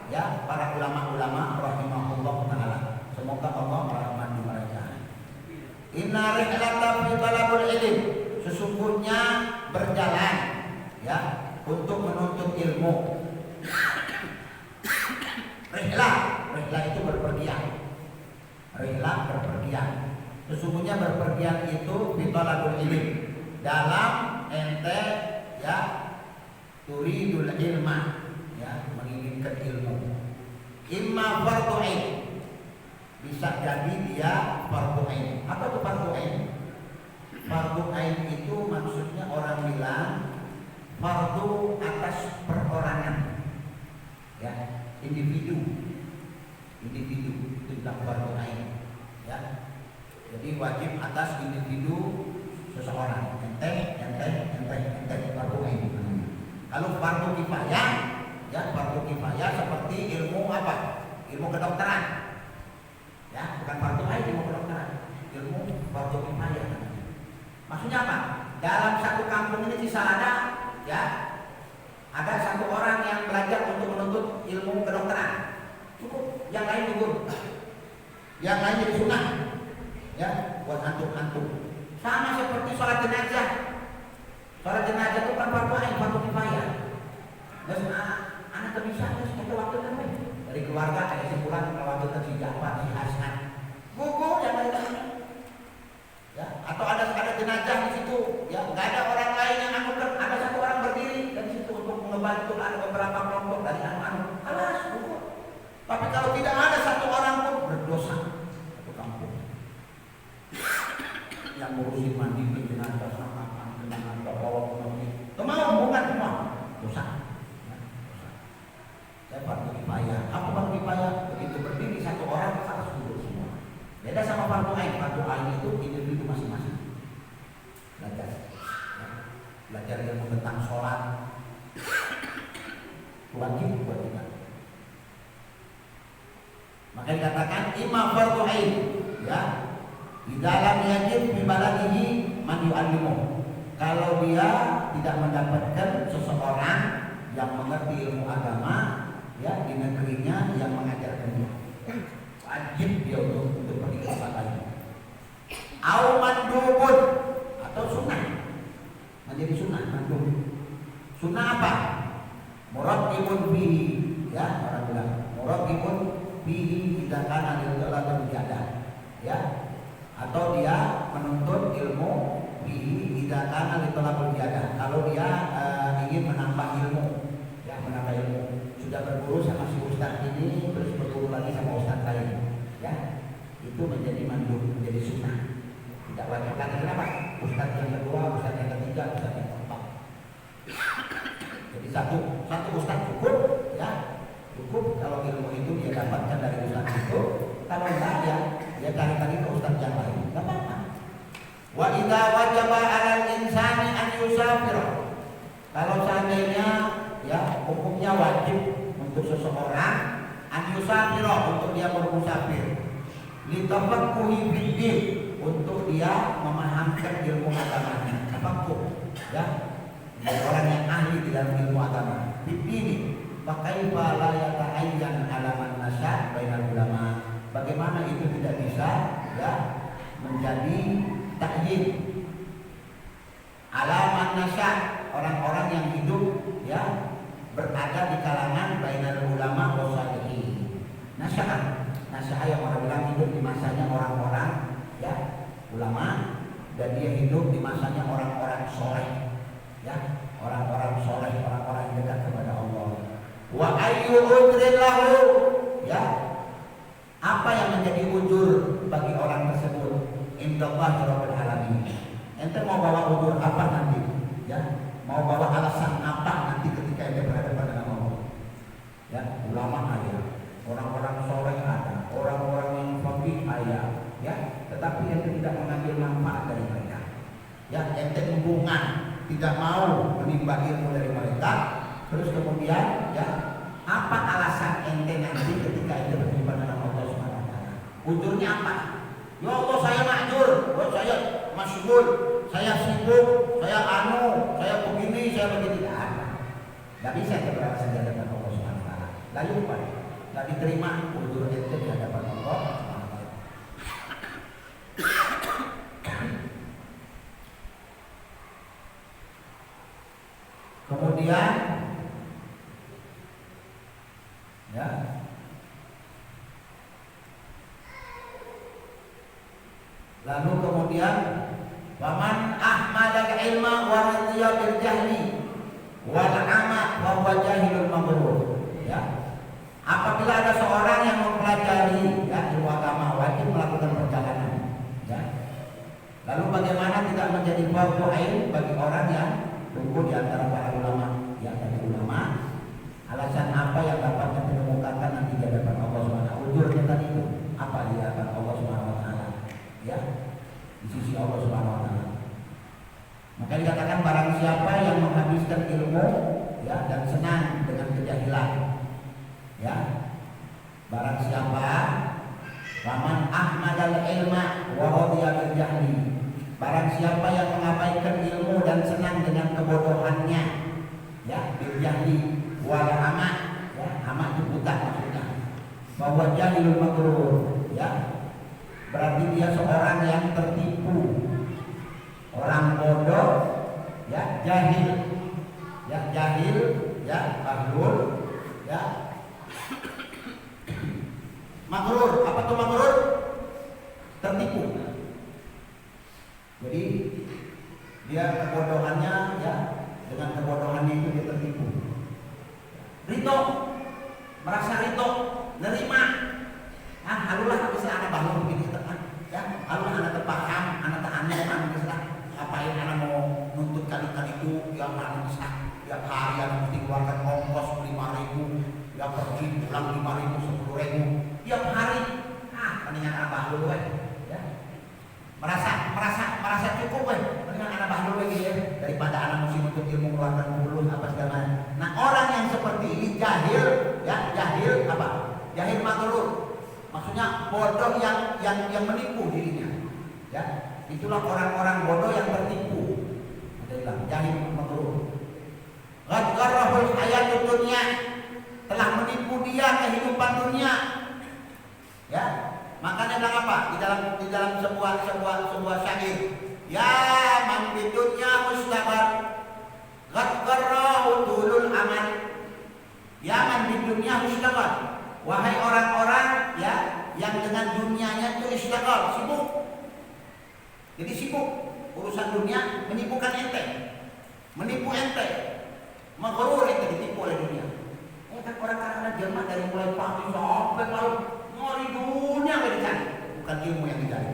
ya, para ulama-ulama rahimahullah taala, semoga Allah merahmati mereka. Inna rihlata fi talabul ilm, sesungguhnya berjalan, ya, untuk menuntut ilmu. Rihlah itu berpergian. Rihlah berpergian. Sesungguhnya berpergian itu fi talabul ilm, dalam ente, ya, turidul ilma, ya, menginginkan ilmu. Imma fardhu ain, bisa jadi dia fardhu ain. Apa itu fardhu ain? Fardhu ain itu maksudnya orang bilang fardhu atas perorangan, ya, individu itu tentang fardhu ain, ya. Jadi wajib atas individu seseorang. Ente fardhu ain. Kalau fardu kifayah, ya, fardu kifayah seperti ilmu apa? Ilmu kedokteran, ya, bukan fardu ain, ilmu kedokteran, ilmu fardu kifayah. Maksudnya apa? Dalam satu kampung ini bisa ada, ya, ada satu orang yang belajar untuk menuntut ilmu kedokteran, cukup, yang lain gugur, yang lain jadi sunah, ya, buat antum. Sama seperti sholat jenazah. Sholat jenazah itu kan fardu ain, fardu kifayah. Dan anak bisa itu waktu kan dari keluarga ada simpulan waktu si Jafar, si Hasan, gugur yang lain. Ya, atau ada jenazah di situ, ya, nggak ada orang lain yang anukan, ada satu orang berdiri dari situ untuk membantu ada beberapa kelompok dari anu, alas gugur. Tapi kalau tidak ada satu orang pun berdosa satu kampung. Yang ngurusin mandi jenazah sama dengan bawa kemauan semua dosa. Saya fardu kifayah. Apa fardu kifayah? Begitu berdiri satu orang harus duduk semua. Beda sama fardu ain. Fardu ain itu individu masing-masing. Belajar ilmu tentang sholat wajib buat kita. Maka dikatakan imam fardu ain, ya, di dalam yajib bi baladihi man yu'allimu. Kalau dia tidak mendapatkan seseorang yang mengerti ilmu agama, ya, di negerinya yang mengajarkan dia, wajib dia untuk pergi ke tempat lain. Au mandubun, atau sunnah, menjadi sunnah mandub. Sunnah apa? Muraqibun bihi, ya, orang bilang muraqibun bihi idza kana lil talab bijadah, ya, atau dia menuntut ilmu bihi idza kana li talab bijadah, kalau dia ingin menambah ilmu, ya menambah ilmu. Sudah berguru sama si ustaz ini, terus berguru lagi sama ustaz lain, ya itu menjadi mandub, menjadi sunnah. Tidak wajib lagi. Kenapa? Ustaz yang kedua, ustaz yang ketiga, ustaz yang keempat. Jadi satu ustaz cukup, ya cukup. Kalau ilmu itu dia dapatkan dari ustaz itu, kalau enggak ya dia cari lagi ke ustaz yang lain, nggak apa-apa. Wa idza wajaba 'alal insani an yusafir. Kalau seandainya ya hukumnya wajib untuk seseorang an yusafir, untuk dia bermusafir, li tafaqquhi bid-din, untuk dia memahamkan ilmu agamanya. Tafaqquh ya, orang yang ahli di dalam ilmu agama. Bid-din, fakaifa la yata'ayyan 'ala man nasya' bainal ulama. Bagaimana itu tidak bisa ya menjadi takyin alaman nasya, orang-orang yang hidup ya berada di kalangan bainal ulama wasalihin. Nasya yang orang bilang hidup di masanya orang-orang ya ulama, dan dia hidup di masanya orang-orang soleh, ya orang-orang soleh, orang-orang yang dekat kepada Allah. Wa ayyu udrin lahu, ya apa yang menjadi ujur bagi orang tersebut? Indallahi rabbil alamin. Ente mau bawa udur apa nanti? Ya, mau bawa alasan apa nanti ketika ente berhadapan dengan Allah? Ya, ulama ada, orang-orang soleh ada, orang-orang yang faqih ada, ya. Tetapi ente tidak mengambil manfaat dari mereka. Ya, ente hubungan tidak mau menimba ilmu dari mereka. Terus kemudian, ya, apa alasan ente nanti ketika ente berjumpa dengan Allah Subhanahu wa taala? Ujurnya apa? Ya Allah, saya ma'jur, saya masyhur, saya sibuk, saya saya begini, saya begini. Tidak bisa beralasan di hadapan Allah Subhanahu wa taala. Lalu apa? Tidak diterima ujur ente di hadapan Allah Subhanahu wa taala. Kemudian ya lalu kemudian waman ahmadal ilma wa radiya bil jahli wal ama wa huwa jahilul maghrur, ya apabila ada seorang yang mempelajari ya ilmu agama, wajib melakukan perjalanan, ya lalu bagaimana tidak menjadi fardu ain bagi orang yang tunggu di antara para ulama, ya dari ulama, alasan apa yang dapat ditemukan nanti di hadapan Allah Subhanahu wa taala? Ujurnya tadi itu apa di hadapan Allah Subhanahu wa taala, ya di sisi Allah Subhanahu wa taala. Maka dikatakan barang siapa yang menghabiskan ilmu ya dan senang dengan kejahilan, ya barang siapa waman ahmadal ilma wa radiya bil jahli, barang siapa yang mengabaikan ilmu dan senang dengan kebodohannya, ya bil jahli wal ama, ya ama itu buta maksudnya, bahwa jahilul maghrur, ya berarti dia seorang yang tertipu, orang bodoh, ya jahil, ya maghrur, ya maghrur. Apa tuh maghrur? Tertipu. Jadi dia kebodohannya, ya dengan kebodohannya itu dia tertipu. Rito, merasa rito, nerima. Halulah bisa anak bangun begini tekan, ya halulah anak terpaham, anak tahannya anak bisa ngapain anak mau nuntut kali-kali itu, ya anak bisa tiap hari yang mesti keluarkan ongkos 5.000, ya pergi pulang 5.000, 10.000 tiap hari. Mendingan anak bahlul ya merasa cukup mendingan anak bahlul ya daripada anak mesti nuntut ilmu keluarkan puluh apa segala. Nah orang yang seperti ini jahil, ya jahil apa? Jahil maghrur. Maksudnya bodoh yang menipu dirinya, ya itulah orang-orang bodoh yang tertipu. Ada bilang jahil maghrur. Qad gharrahul hayatud dunya, telah menipu dia kehidupan dunia, ya makanya bilang apa di dalam sebuah syair, ya man bidunya mustabar qad gharrahu tulul amal, ya man bidunya mustabar. Wahai orang-orang ya yang dengan dunianya itu istighfar, sibuk. Jadi sibuk urusan dunia, menipukan ente, menipu ente. Maghrur itu ditipu oleh dunia. Kan orang kadang-kadang Jerman dari mulai pagi sampai malam nyari dunia nggak dicari, bukan ilmu yang dicari.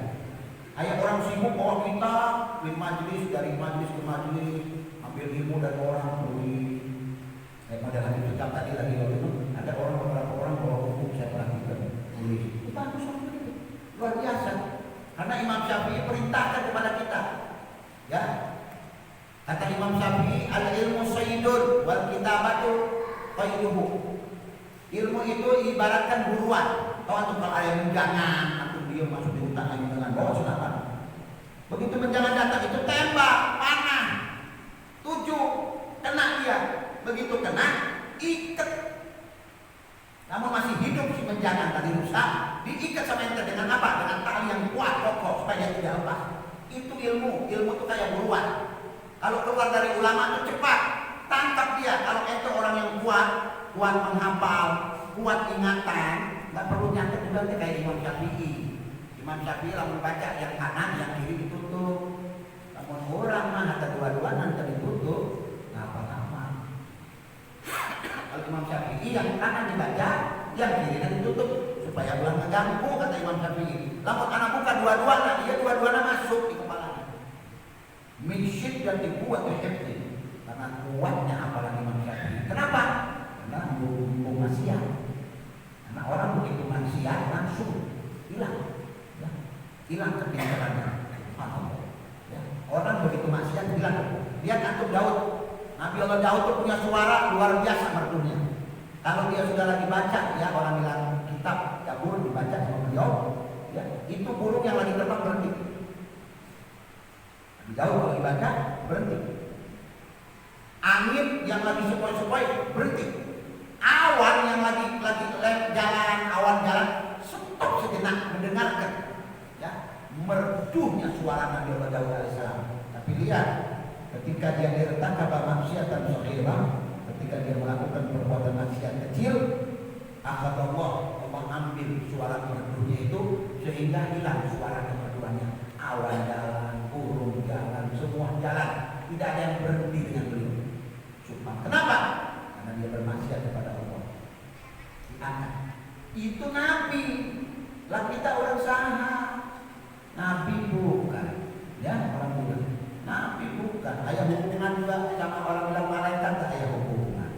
Kayak orang sibuk bawa kita dari majelis ke majelis, ambil ilmu dari orang kayak model Habib Sujab tadi lagi itu ada beberapa orang bawa buku saya perhatikan tulis. Itu bagus itu, luar biasa. Karena Imam Syafi'i perintahkan kepada kita, ya. Kata Imam Syafi'i, al-ilmu sayyidun wal kitabatu qayduhu. Ilmu itu ibaratkan buruan. Kalau ada yang menjangan, atau dia masuk di hutan lagi dengan bawa senapan. Begitu menjangan datang itu tembak, panah, tuju, kena dia. Begitu kena, ikat. Namun masih hidup si menjangan tadi rusak, diikat sama ente dengan apa? Dengan tali yang kuat, kokoh supaya tidak lepas. Itu ilmu itu kayak buruan. Kalau keluar dari ulama itu cepat, tangkap dia. Kalau itu orang yang kuat menghafal, kuat ingatan, nggak perlu nyatet juga kayak Imam Syafi'i. Imam Syafi'i lah membaca yang kanan, yang kiri ditutup. Namun orang mah ada dua-dua nanti ditutup, apa-apa. Kalau Imam Syafi'i yang kanan dibaca, yang kiri ditutup supaya ulang ngeganggu, kata Imam Syafi'i. Namun anak buka dua-duanya, dia dua-duanya masuk di kepalanya. Min syiddatil quwwati hifdzi, karena kuatnya hafalan Imam Syafi'i. Kenapa? Karena berhubung maksiat. Karena orang begitu maksiat langsung hilang, ya. Hilang kepintarannya. Ya. Orang begitu maksiat hilang. Lihat antum Daud, Nabi Allah Daud itu punya suara luar biasa merdunya. Kalau dia sudah lagi baca, ya orang bilang kitab Zabur dibaca sama beliau, ya itu burung yang lagi terbang berhenti. Jauh kalau dibaca berhenti. Angin yang lagi sepoi-sepoi berhenti. Awan yang lagi jalan, awan jalan stop sejenak mendengarkan. Ya, merdunya suara Nabi Allah Daud alaihissalam. Tapi lihat, ketika dia tertangkap maksiatan saghirah, ketika dia melakukan perbuatan maksiat kecil, Allah mengambil suara merdunya itu sehingga hilang suara kemerduannya. Awan jalan, burung jalan, semua jalan, tidak ada yang berhenti dengan beliau. Sumpah. Kenapa? Karena dia bermaksiat kepada Allah. Diangkat. Itu Nabi. Lah kita orang sana. Nabi bukan. Ya orang bilang Nabi bukan. Ada hubungan juga sama orang bilang malaikat, tak ada hubungan.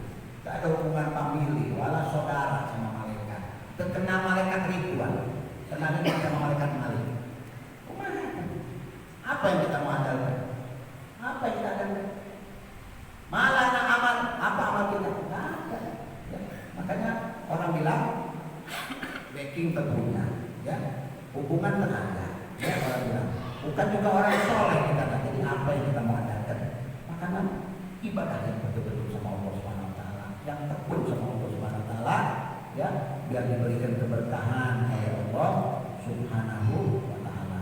Tak ada hubungan famili, wala saudara sama malaikat. Terkena malaikat ribuan. Senang sama malaikat malik. Apa yang kita mau andalkan? Apa yang kita andalkan? Malah nak amal, apa amal kita? Tidak ada. Ya. Makanya orang bilang backing tentunya, ya hubungan terada. Ya orang bilang bukan juga orang soleh kita. Jadi apa yang kita mau andalkan? Makanya ibadah yang betul-betul sama Allah Subhanahu Wa Taala, yang tekun sama Allah Subhanahu Wa Taala, ya biar diberikan keberkahan oleh Allah Subhanahu Wa Taala.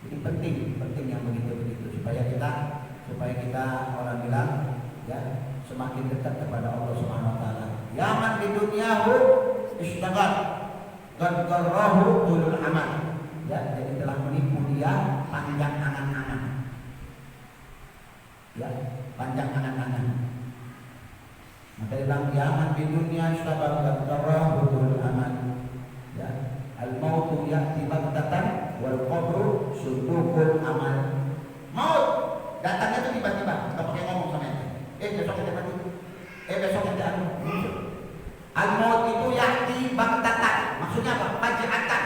Jadi penting yang begitu supaya kita orang bilang ya semakin dekat kepada Allah Subhanahu Wa Taala. Ya man di dunyahu istaghal dan qarrahu ulul amal. Ya, jadi telah menipu dia panjang angan-angan. Ya, panjang angan-angan. Maka dia bilang ya man di dunya istaghal dan qarrahu ulul amal. Ya, al-mautu ya'ti baghtatan wal qabru sudukul amal. Maut datangnya itu tiba-tiba, kita pakai ngomong sama ente. Besok kita mati. Besok kita anu. Al-maut itu ya'ti baghtatan. Maksudnya apa? Faja'atan.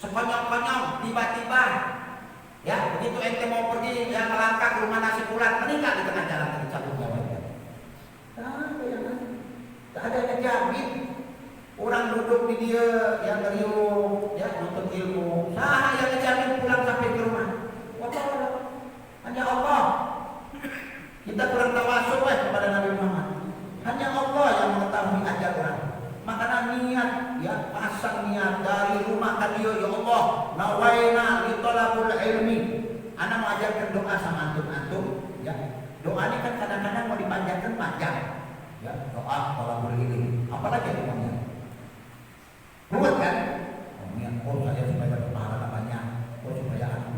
Sekonyong-konyong, tiba-tiba. Ya, begitu ente mau pergi yang melangkah ke rumah nasi pulat, meninggal di tengah jalan dari cabut jawabnya. Tak ada yang jamin. Orang duduk di dia yang ngeriuk, ya nuntut ilmu. Saya yang ngejamin pulang sampai ke rumah. Allah, hanya Allah. Kita kurang tawasul kepada Nabi Muhammad. Hanya Allah yang mengetahui ajal orang. Makanya niat, ya pasang niat dari rumah kalian, ya Allah. Nawaina li talabul ilmi. Anak mau ajarkan doa sama antum, ya. Doa ini kan kadang-kadang mau dipanjangkan panjang. Ya, doa talabul ilmi. Apalagi doanya? Buat kan? Saya supaya berpahala banyak. Supaya anak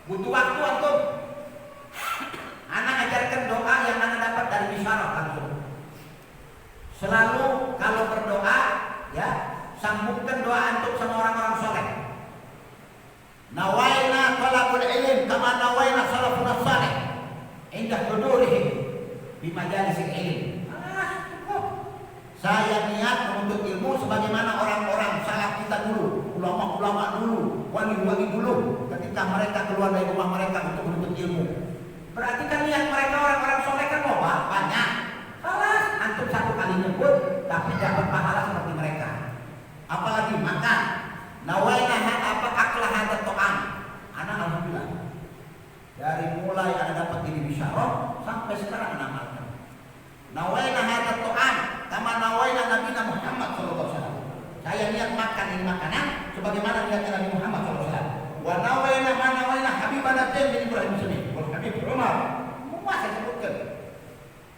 butuh waktu antum. Anak ajarkan doa di majelis ilmu. Cukup. Saya niat menuntut ilmu sebagaimana orang-orang salaf kita dulu, ulama-ulama dulu, wali-wali dulu, ketika mereka keluar dari rumah mereka untuk menuntut ilmu. Berarti kan niat mereka orang-orang soleh kan banyak. Alas, antum satu kali nyebut, tapi dapat pahala seperti mereka. Apalagi makan. Nawaina apa aklah hadat to'am. Anak alhamdulillah. Dari mulai ada dapat ini bisyarah sampai sekarang amalkan. Nawaina hadat to'am. Kama nawaina Nabi Muhammad SAW. Saya niat makan ini makanan sebagaimana niatnya Nabi Muhammad SAW. Wa nawaina ma nawaina Habibana bin Ibrahim Muslim. Wal Habib Umar. Semua saya sebutkan.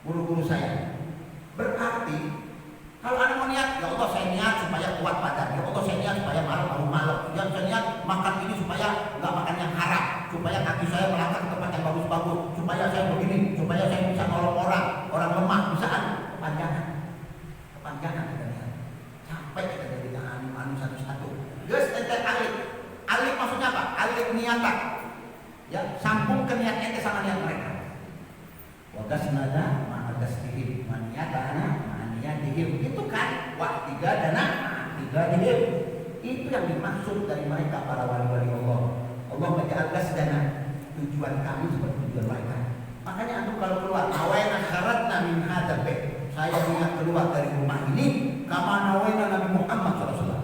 Guru-guru saya. Berarti kalau ada mau niat, ya Allah saya niat supaya kuat badan. Ya Allah saya niat supaya malam. Ya saya niat makan ini supaya nggak makan yang haram. Supaya kaki saya melangkah ke tempat yang bagus-bagus. Supaya saya begini. Supaya saya bisa nolong orang lemah. Bisa kepanjangan kita lihat. Sampai kita jadi anu satu-satu. Guys, ente alif maksudnya apa? Alif niatan. Ya, sambung ke niat ente sama niat mereka. Wagas nada ma'agas dihim maniatana ma'aniyatihim. Itu kan wah tiga dana tiga dihim. Itu yang dimaksud dari mereka para wali-wali Allah. Allah menjadikan dana tujuan kami seperti tujuan mereka. Makanya antum kalau keluar awaina kharatna min hadzal bait. Saya niat keluar dari rumah ini kama nawaina Nabi Muhammad SAW.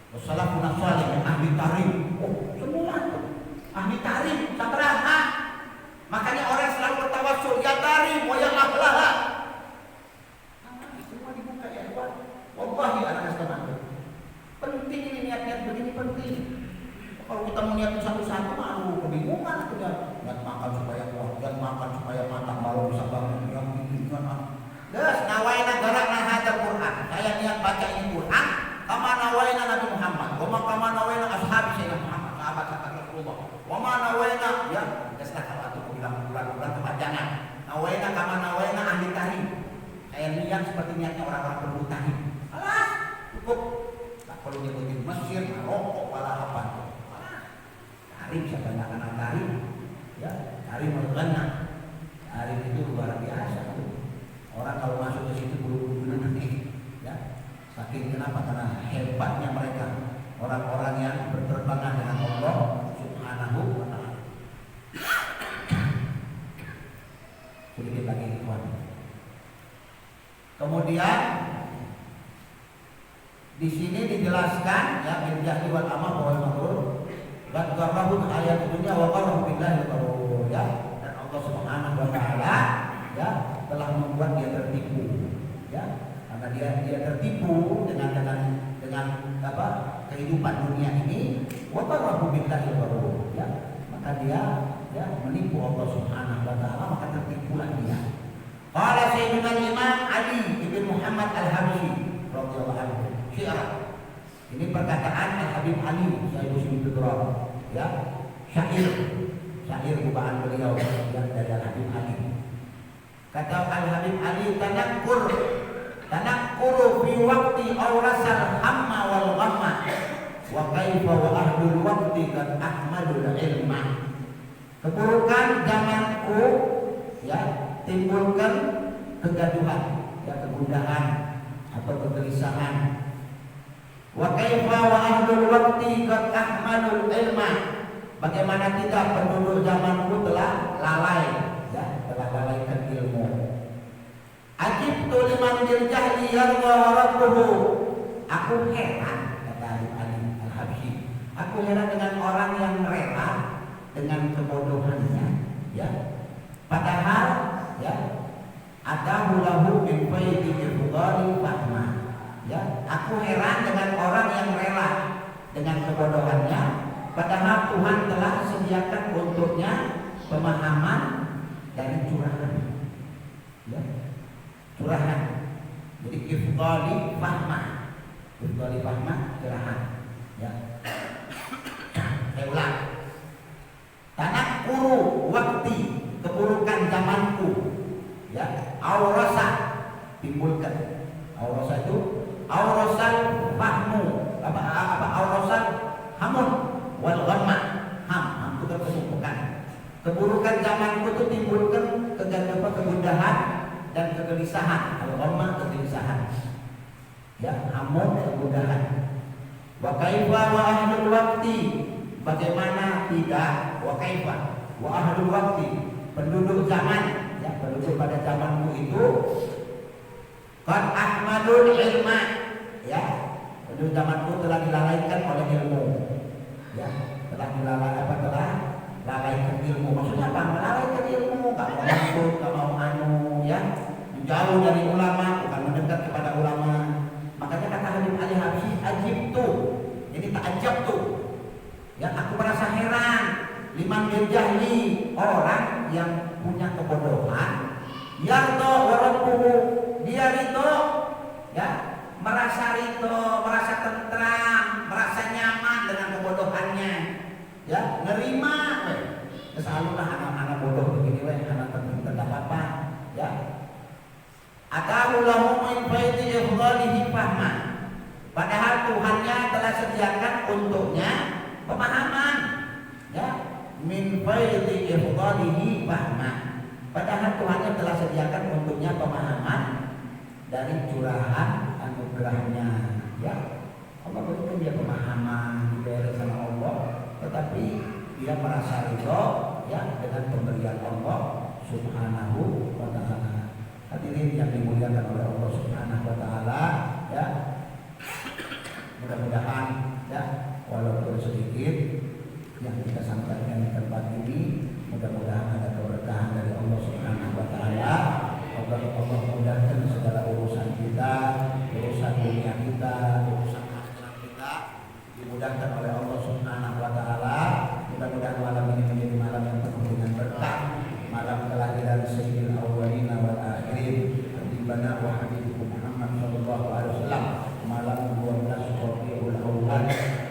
Wassalafun salih ahli tarim. Oh, semua ahli tarim sabaraha. Makanya orang selalu bertawassul ya tarim wa ya ahlaha. Semua dibuka ya Allah. Wallahi anak teman. Penting ini niat-niat begini penting. Kalau kita mau niat satu-satu malu kebingungan kita. Niat makan supaya kuat, niat makan supaya matang baru bisa bangun. Yang ini kan. Terus nawaina garakna hadzal Quran. Saya niat baca ini Quran kama nawaina Nabi Muhammad. Wa kama nawaina ashabi Sayyidina Muhammad, sahabat-sahabat Rasulullah. Wa ma nawaina ya, deslah kalau aku bilang bulan-bulan kepanjangan. Nawaina kama nawaina ahli tarim. Saya niat seperti niatnya orang-orang penduduk tarim. Alah, cukup. Tak perlu nyebutin Mesir, Maroko, wala apa. Tarim siapa yang akan tarim? Ya, tarim mergana. Tarim itu luar biasa. Orang kalau masuk ke situ bulu-bulu nanti, ya, saking kenapa? Karena hebatnya mereka, orang-orang yang berterbangan dengan Allah Subhanahu wa Ta'ala. Sedikit lagi kawan. Kemudian di sini dijelaskan ya bil jahli wal amal wal makrur wa qarrahu ayat dunya wa qarrahu billahi ya, dan Allah Subhanahu wa Ta'ala ya telah membuat dia tertipu, ya, karena dia tertipu dengan apa kehidupan dunia ini, wa qarrahu billahi ya, maka dia ya menipu Allah Subhanahu wa Ta'ala, maka tertipulah dia. Qala Sayyidina Imam Ali bin Muhammad Al-Habsyi radhiyallahu anhu, Syiah. Ini perkataan Al-Habib Ali Sayyid Muslim Bidrar, ya, syair cubaan beliau yang dari Al-Habib Ali. Kata Al-Habib Ali, tanakkuru fi waqti awrasal hamma wal ghamma wa kaifa wa ahlul waqti kad ahmadul ilma. Keburukan zamanku ya timbulkan kegaduhan, ya kegundahan atau kegelisahan. Wa kaifa wa ahlul waqti kad ahmadul ilma. Bagaimana tidak penduduk zamanku telah lalai, ya, telah lalaikan ilmu. Ajibtu liman bil jahli yarda wa rabbuhu. Aku heran, kata Ali Al-Habsyi. Aku heran dengan orang yang rela dengan kebodohannya, ya. Padahal, ya, atahu lahu min faidi ifdali fahma. Ya, aku heran dengan orang yang rela dengan kebodohannya, padahal Tuhan telah sediakan untuknya pemahaman dari curahan, ya, curahan. Jadi ifdali fahma, curahan, ya. Saya ulang. Tanakkuru waktu, keburukan zamanku, ya. Aurasa, timbulkan. Aurasa itu aurasal fahmu, apa aurasal hamun wal ghamma. Ham itu kan keburukan. Keburukan zamanku itu timbulkan kegundahan dan kegelisahan. Al-ghammah kegelisahan. Ya, hamun kegundahan. Wa kaifa wa ahlul waqti, bagaimana tidak, wa kaifa wa ahlul waqti, penduduk zaman, ya penduduk pada zamanmu itu qad ahmadul ilma, ya penduduk zamanku telah dilalaikan oleh ilmu, ya telah lalaikan ilmu. Maksudnya apa? Melalaikan ilmu, gak mau ikut, gak mau ya jauh dari ulama, bukan mendekat kepada ulama. Makanya kata Habib Ali Habsyi, ajib tuh, jadi tak ajab tuh, ya aku merasa heran liman bin jahli, orang yang punya kebodohan, yardo warabbuhu, dia rito, ya merasa rito, merasa tentram, merasa nyaman dengan kebodohannya, ya nerima, selalulah anak-anak bodoh begini, anak tidak apa-apa, ya. Atahu lahu min faidi ifdalihi fahman, padahal Tuhannya telah sediakan untuknya pemahaman, ya min faidi ifdalihi fahman, padahal Tuhannya telah sediakan untuknya pemahaman dari curahan anugerahnya, ya Allah berikan dia pemahaman, diberi sama Allah, tetapi dia merasa ridho, ya dengan pemberian Allah Subhanahu wa ta'ala. Hadirin yang dimuliakan oleh Allah Subhanahu wa ta'ala, ya mudah-mudahan, ya walaupun sedikit yang kita sampaikan di tempat ini, mudah-mudahan ada keberkahan dari Allah Subhanahu wa ta'ala. Allah mudahkan segala urusan kita, urusan dunia kita, urusan akhirat kita, dimudahkan oleh Allah Subhanahu wa ta'ala. Mudah-mudahan malam ini menjadi malam yang penuh dengan berkah, malam kelahiran Sayyidil Awwalin wal Akhirin, Habibana wa Habibukum Muhammad sallallahu alaihi wasallam, malam 12 Rabiul Awwal,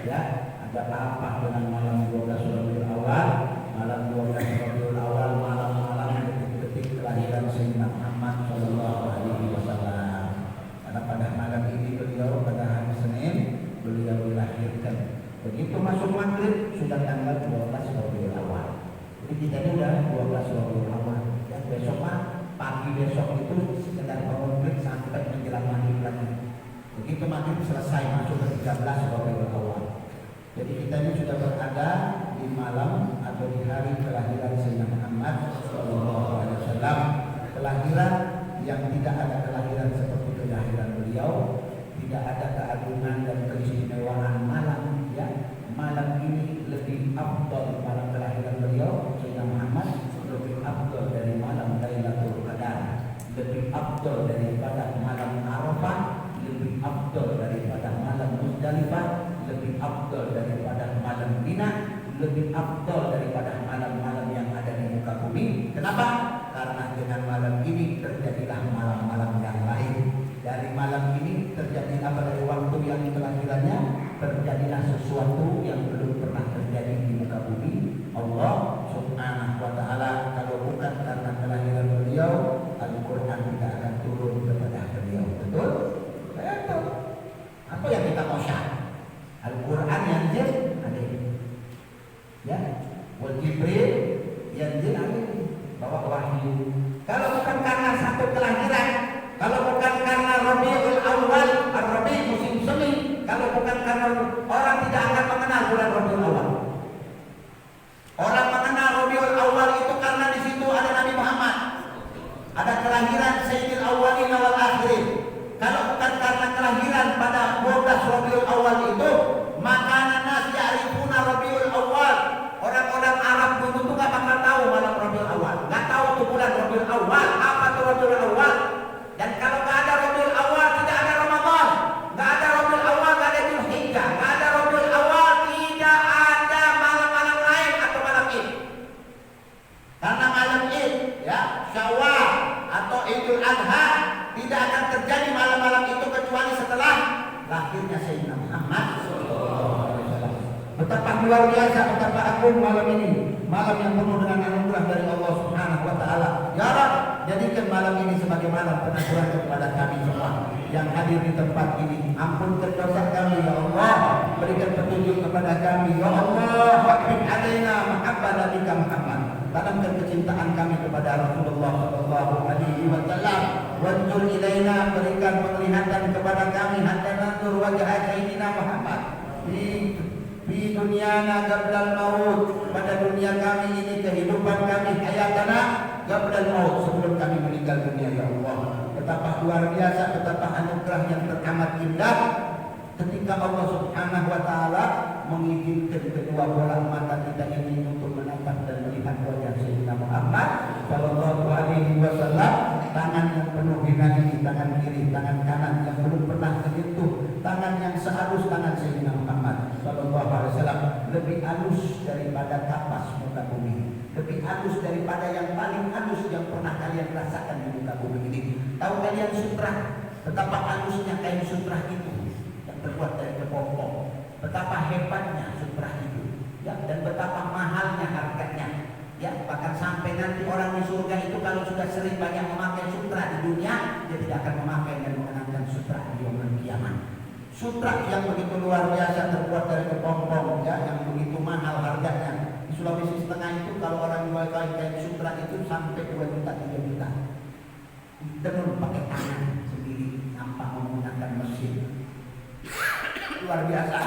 ya ada apa dengan malam 12 Rabiul Awal? Malam 12 Rabiul Awal, malam-malam detik-detik kelahiran Sayyidina Muhammad sallallahu alaihi wasallam. Karena pada malam ini beliau, pada hari Senin beliau dilahirkan. Begitu masuk maghrib sudah tanggal 12 Rabiul Awal. Jadi kita ini udah 12 Rabiul Awal. Dan besok pagi besok itu sekedar mengumplit sampai menjelang maghrib lagi. Begitu maghrib selesai masuk ke 13 Rabiul Awal. Jadi kita ini sudah berada di malam atau di hari kelahiran Sayyidina Muhammad sallallahu alaihi wasallam. Kelahiran yang tidak ada kelahiran seperti kelahiran beliau, tidak ada keagungan dan keistimewaan malam, ya. Malam ini lebih afdal, malam kelahiran beliau Sayyidina Muhammad lebih afdal dari malam Lailatul Qadar, lebih afdal daripada malam Arafah, lebih afdal daripada malam Muzdalifah, lebih afdal daripada malam Mina, lebih afdal daripada malam-malam yang ada di muka bumi. Kenapa? Karena dengan malam ini terjadilah malam-malam yang lain. Dari malam ini terjadilah, pada waktu yang kelahirannya terjadilah sesuatu yang belum pernah terjadi di muka bumi. Allah Subhanahu wa ta'ala, kalau bukan karena kelahiran beliau, Al-Quran tidak akan turun kepada beliau. Betul? Betul. Apa yang kita mau syarat? Al-Quran yanzil alaihi, ya, wal Jibril yanzil alaihi, bawa wahyu. Kalau bukan karena satu kelahiran, kalau bukan karena Rabiul Awal, Ar-Rabi musim semi, kalau bukan karena orang tidak akan mengenal bulan Rabiul Awal. Orang mengenal Rabiul Awal itu karena di situ ada Nabi Muhammad, ada kelahiran Sayyidil Awwalin wal Akhirin. Kalau bukan karena kelahiran pada 12 Rabiul Awal itu, maka nas ya'rifuna Rabiul Awal. Orang-orang Arab dulu tuh gak bakal tahu malam Rabiul Awal, gak tahu tuh bulan Rabiul Awal, apa tuh Rabiul Awal. Dan kalau gak ada Rabiul Awal, tidak ada Ramadan. Gak ada Rabiul Awal, gak ada Dzulhijjah. Gak ada Rabiul Awal, tidak ada malam-malam lain atau malam Id. Karena malam Id, ya, Syawal atau Idul Adha, tidak akan terjadi malam-malam itu kecuali setelah lahirnya Sayyidina Muhammad. Betapa luar biasa, betapa agung malam ini, malam yang penuh dengan anugerah dari Allah Subhanahu wa ta'ala. Ya Rabb, jadikan malam ini sebagai malam pengakuan kepada kami semua yang hadir di tempat ini. Ampunkan dosa kami ya Allah, berikan petunjuk kepada kami ya Allah. Habib alaina mahabba nabika Muhammad tanamkan kecintaan kami kepada Rasulullah sallallahu alaihi wasallam. Wanzur ilaina, berikan penglihatan kepada kami hatta nanzur wajah sayyidina Muhammad fi dunyana qablal maut, pada dunia kami ini, kehidupan kami, hayatana qablal maut, sebelum kami meninggal dunia. Ya Allah, betapa luar biasa, betapa anugerah yang teramat indah ketika Allah Subhanahu wa taala mengizinkan kedua bola mata kita ini untuk menatap dan melihat wajah Sayyidina Muhammad sallallahu alaihi wasallam. Tangan yang penuh hina ini, tangan kiri, tangan kanan yang belum pernah tersentuh tangan yang sehalus tangan Sayyidina Muhammad sallallahu alaihi wasallam, lebih halus daripada kapas muka bumi, lebih halus daripada yang paling halus yang pernah kalian rasakan di muka bumi ini. Tahu kalian sutra, betapa halusnya kain sutra itu yang terbuat dari kepompong, betapa hebatnya sutra itu, ya, dan betapa mahalnya harganya, ya, bahkan sampai nanti orang di surga itu kalau sudah sering banyak memakai sutra di dunia, dia tidak akan memakai dan mengenakan sutra di yaumul kiamat. Sutra yang begitu luar biasa terbuat dari kepompong, ya, yang begitu mahal harganya. Di Sulawesi Tengah itu kalau orang jual kain sutra itu sampai 2 juta 3 juta. Tenun pakai tangan sendiri tanpa menggunakan mesin. Luar biasa,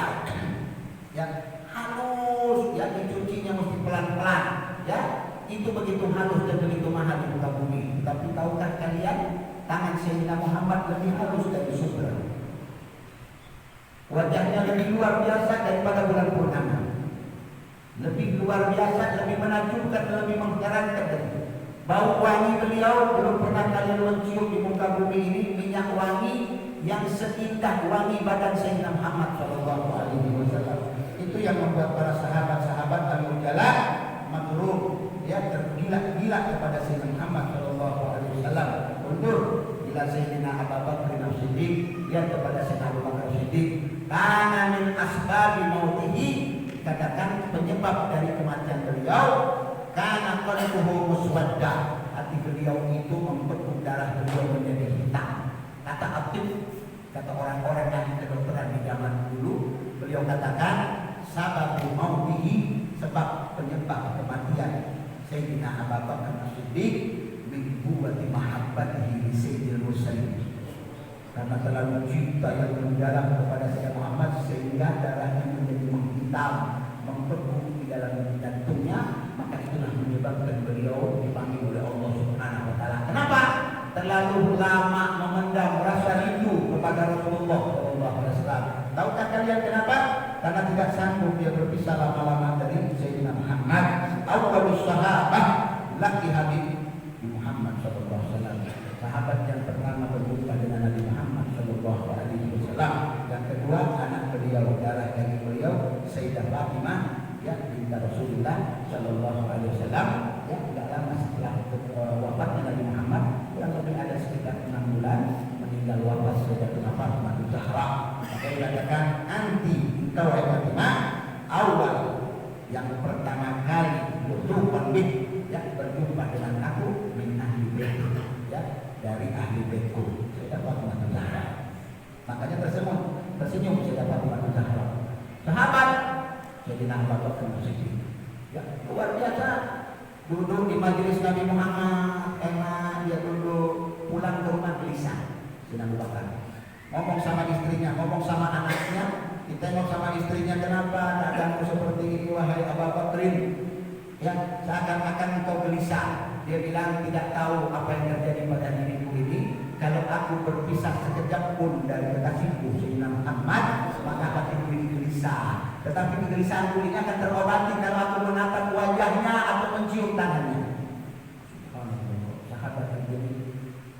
ya, halus, ya, dicucinya mesti pelan-pelan, ya, itu begitu halus dan begitu mahal di muka bumi. Tapi tahukah kalian, tangan Sayyidina Muhammad lebih halus dari sutra, wajahnya lebih luar biasa daripada bulan purnama, lebih luar biasa, lebih menakjubkan, lebih mengherankan. Bau wangi beliau belum pernah kalian mencium di muka bumi ini, minyak wangi yang seindah wangi badan Sayyidina Muhammad sallallahu alaihi wasallam. Itu yang membuat para sahabat-sahabat al-mujallah magrur, ya, tergila-gila kepada Sayyidina Muhammad sallallahu alaihi wasallam. Undur bila Sayyidina Abu Bakar As-Siddiq, lihat kepada Sayyidina Abu Bakar As-Siddiq, kana min asbabi mautihi, katakan penyebab dari kematian beliau, karena qalbuhu muswadda, hati beliau itu membeku, darah beliau menjadi hitam. Kata Abdul, kata orang-orang yang kedokteran di zaman dulu, beliau katakan sababu mautihi, sebab penyebab kematian Sayyidina Abu Bakar As-Siddiq min quwwati mahabbatihi li sayyidil mursalin, karena terlalu cinta yang mendalam kepada Sayyidina Muhammad sehingga darahnya menjadi menghitam, membeku di dalam jantungnya. Maka itulah menyebabkan beliau dipanggil oleh Allah Subhanahu wa taala. Kenapa? Terlalu lama memendam rasa rindu kepada Rasulullah sallallahu alaihi wasallam. Tahukah kalian kenapa? Karena tidak sanggup dia berpisah lama-lama dari Sayyidina Muhammad. Awwalus sahabah laki Habib Muhammad sallallahu alaihi wasallam. Sahabat yang pertama berjumpa dengan Nabi Muhammad sallallahu alaihi wasallam. Yang kedua, anak beliau, darah daging beliau, Sayyidah Fatimah, ya, binti Rasulullah sallallahu alaihi wasallam, ya, tidak lama setelah wafatnya Nabi Muhammad, kurang lebih ada sekitar 6 bulan meninggal wafat Sayyidatuna Fatimah Zahra. Maka dikatakan, anti engkau wahai Fatimah, awal yang pertama kali berjumpa dengan aku, min ahli baitku, ya, dari ahli baitku, Sayyidah Fatimah Zahra. Makanya tersenyum Sayyidah Fatimah Zahra. Sahabat Sayyidina Abu Bakar As-Siddiq, ya, luar biasa, duduk di majelis Nabi Muhammad, enak, dia duduk, pulang ke rumah gelisah. Sayyidina Abu Bakar ngomong sama istrinya, ngomong sama anaknya, ditengok sama istrinya, kenapa keadaanmu seperti ini wahai Abu Bakrin, ya, seakan-akan engkau gelisah. Dia bilang, tidak tahu apa yang terjadi pada diriku ini. Kalau aku berpisah sekejap pun dari kekasihku Sayyidina Muhammad, maka hatiku ini gelisah. Tetapi kegelisahanku ini akan terobati kalau aku menatap wajahnya atau mencium tangannya. Sahabat yang jadi,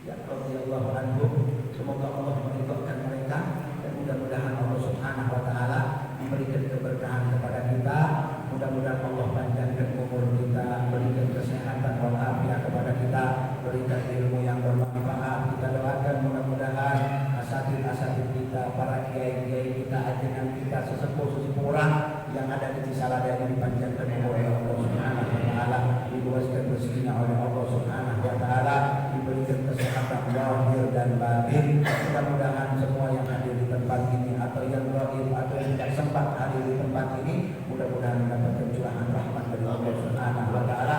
ya, radhiyallahu anhu, semoga Allah meridhokan mereka dan mudah-mudahan Allah Subhanahu wa taala memberikan keberkahan kepada kita. Mudah-mudahan Allah panjangkan umur kita, berikan kesehatan walafiat kepada kita, berikan ilmu yang bermanfaat. Kita doakan mudah-mudahan asatid kita, para kiai-kiai kita, ajaran kita, sesepuh-sesepuh orang yang ada di Cisalada ini dipanjangkan oleh Allah Subhanahu wa taala, diluaskan rezekinya oleh Allah Subhanahu wa taala, diberikan kesehatan lahir dan batin. Mudah-mudahan semua yang hadir di tempat ini atau yang gaib atau yang tidak sempat hadir di tempat ini, mudah-mudahan mendapatkan curahan rahmat dari Allah Subhanahu wa taala.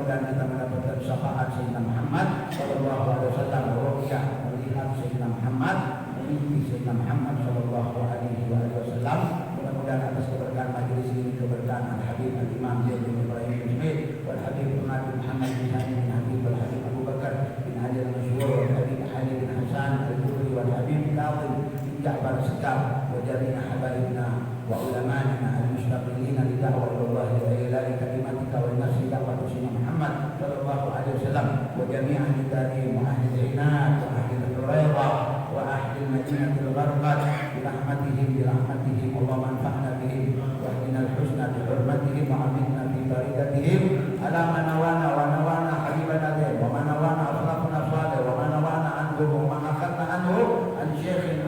mudah-mudahan kita mendapatkan syafaat Sayyidina Muhammad sallallahu alaihi wasallam, ruqyah melihat Sayyidina Muhammad, memimpi Sayyidina Muhammad sallallahu alaihi wasallam. Mudah-mudahan atas keberkahan majelis ini, keberkahan Al-Habib Al-Imam Zaid bin Ibrahim bin Ismail wal Habib Muhammad bin Hani bin Habib wal Habib Abu Bakar bin Ali al-Masyhur wal Habib Ali bin Hasan al-Jubri wal Habib Kazim bin Ja'far Sekar wa jami'a habaibna wa ulama'ina al-mustaqilina li da'wa Allah wa ila kalimatika wa nasri da'wa Sayyidina Muhammad sallallahu alaihi wasallam wa jami'a hidayah wa ahli al-inat wa ahli al-hurayra wa ahli al-madinah al-gharqat bi rahmatihim Allahumma anfa'na bihim wa ahdina al-husna bi hurmatihim wa aminna bi baridatihim ala man nawana habibana wa man nawana akhlaqna salih wa man nawana anhum wa man akhadna anhu an syekhin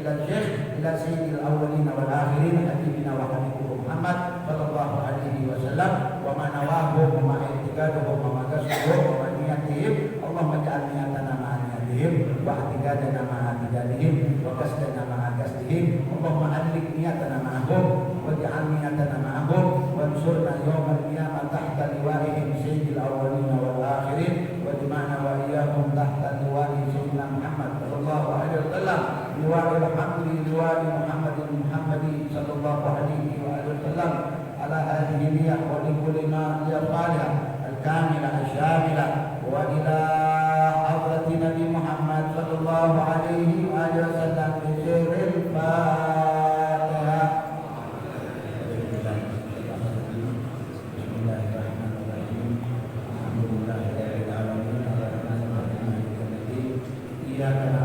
ila syekh ila sayyidil awwalin wal akhirin habibina wa habibina Muhammad sallallahu alaihi wasallam wa man nawahu wa ma i'tiqaduhu wa ma qasduhu wa niyatihim Allahumma ja'al niyatana ma'a niyatihim wa i'tiqadana ma'a i'tiqadihim wa qasdana ma'a qasdihim Allahumma allik niyatana ma'ahum wa ja'al niyatana ma'ahum wansurna yawmal qiyamah tahta liwa'ihim sayyidil awwalin wal akhirin wa jma'na wa iyyahum tahta liwa'i sayyidina Muhammad sallallahu alaihi wasallam liwa'il hamdi liwa'i Muhammadin sallallahu alaihi wasallam ala hadhihi niyyah wa li kulli ma yaf'aluhu al-kamila asy-syamila wa ila hadrati Nabi Muhammad sallallahu alaihi wasallam bi sirril Fatihah. Bismillahirrahmanirrahim. Alhamdulillahirabbil alamin arrahmanirrahim. Iyyaka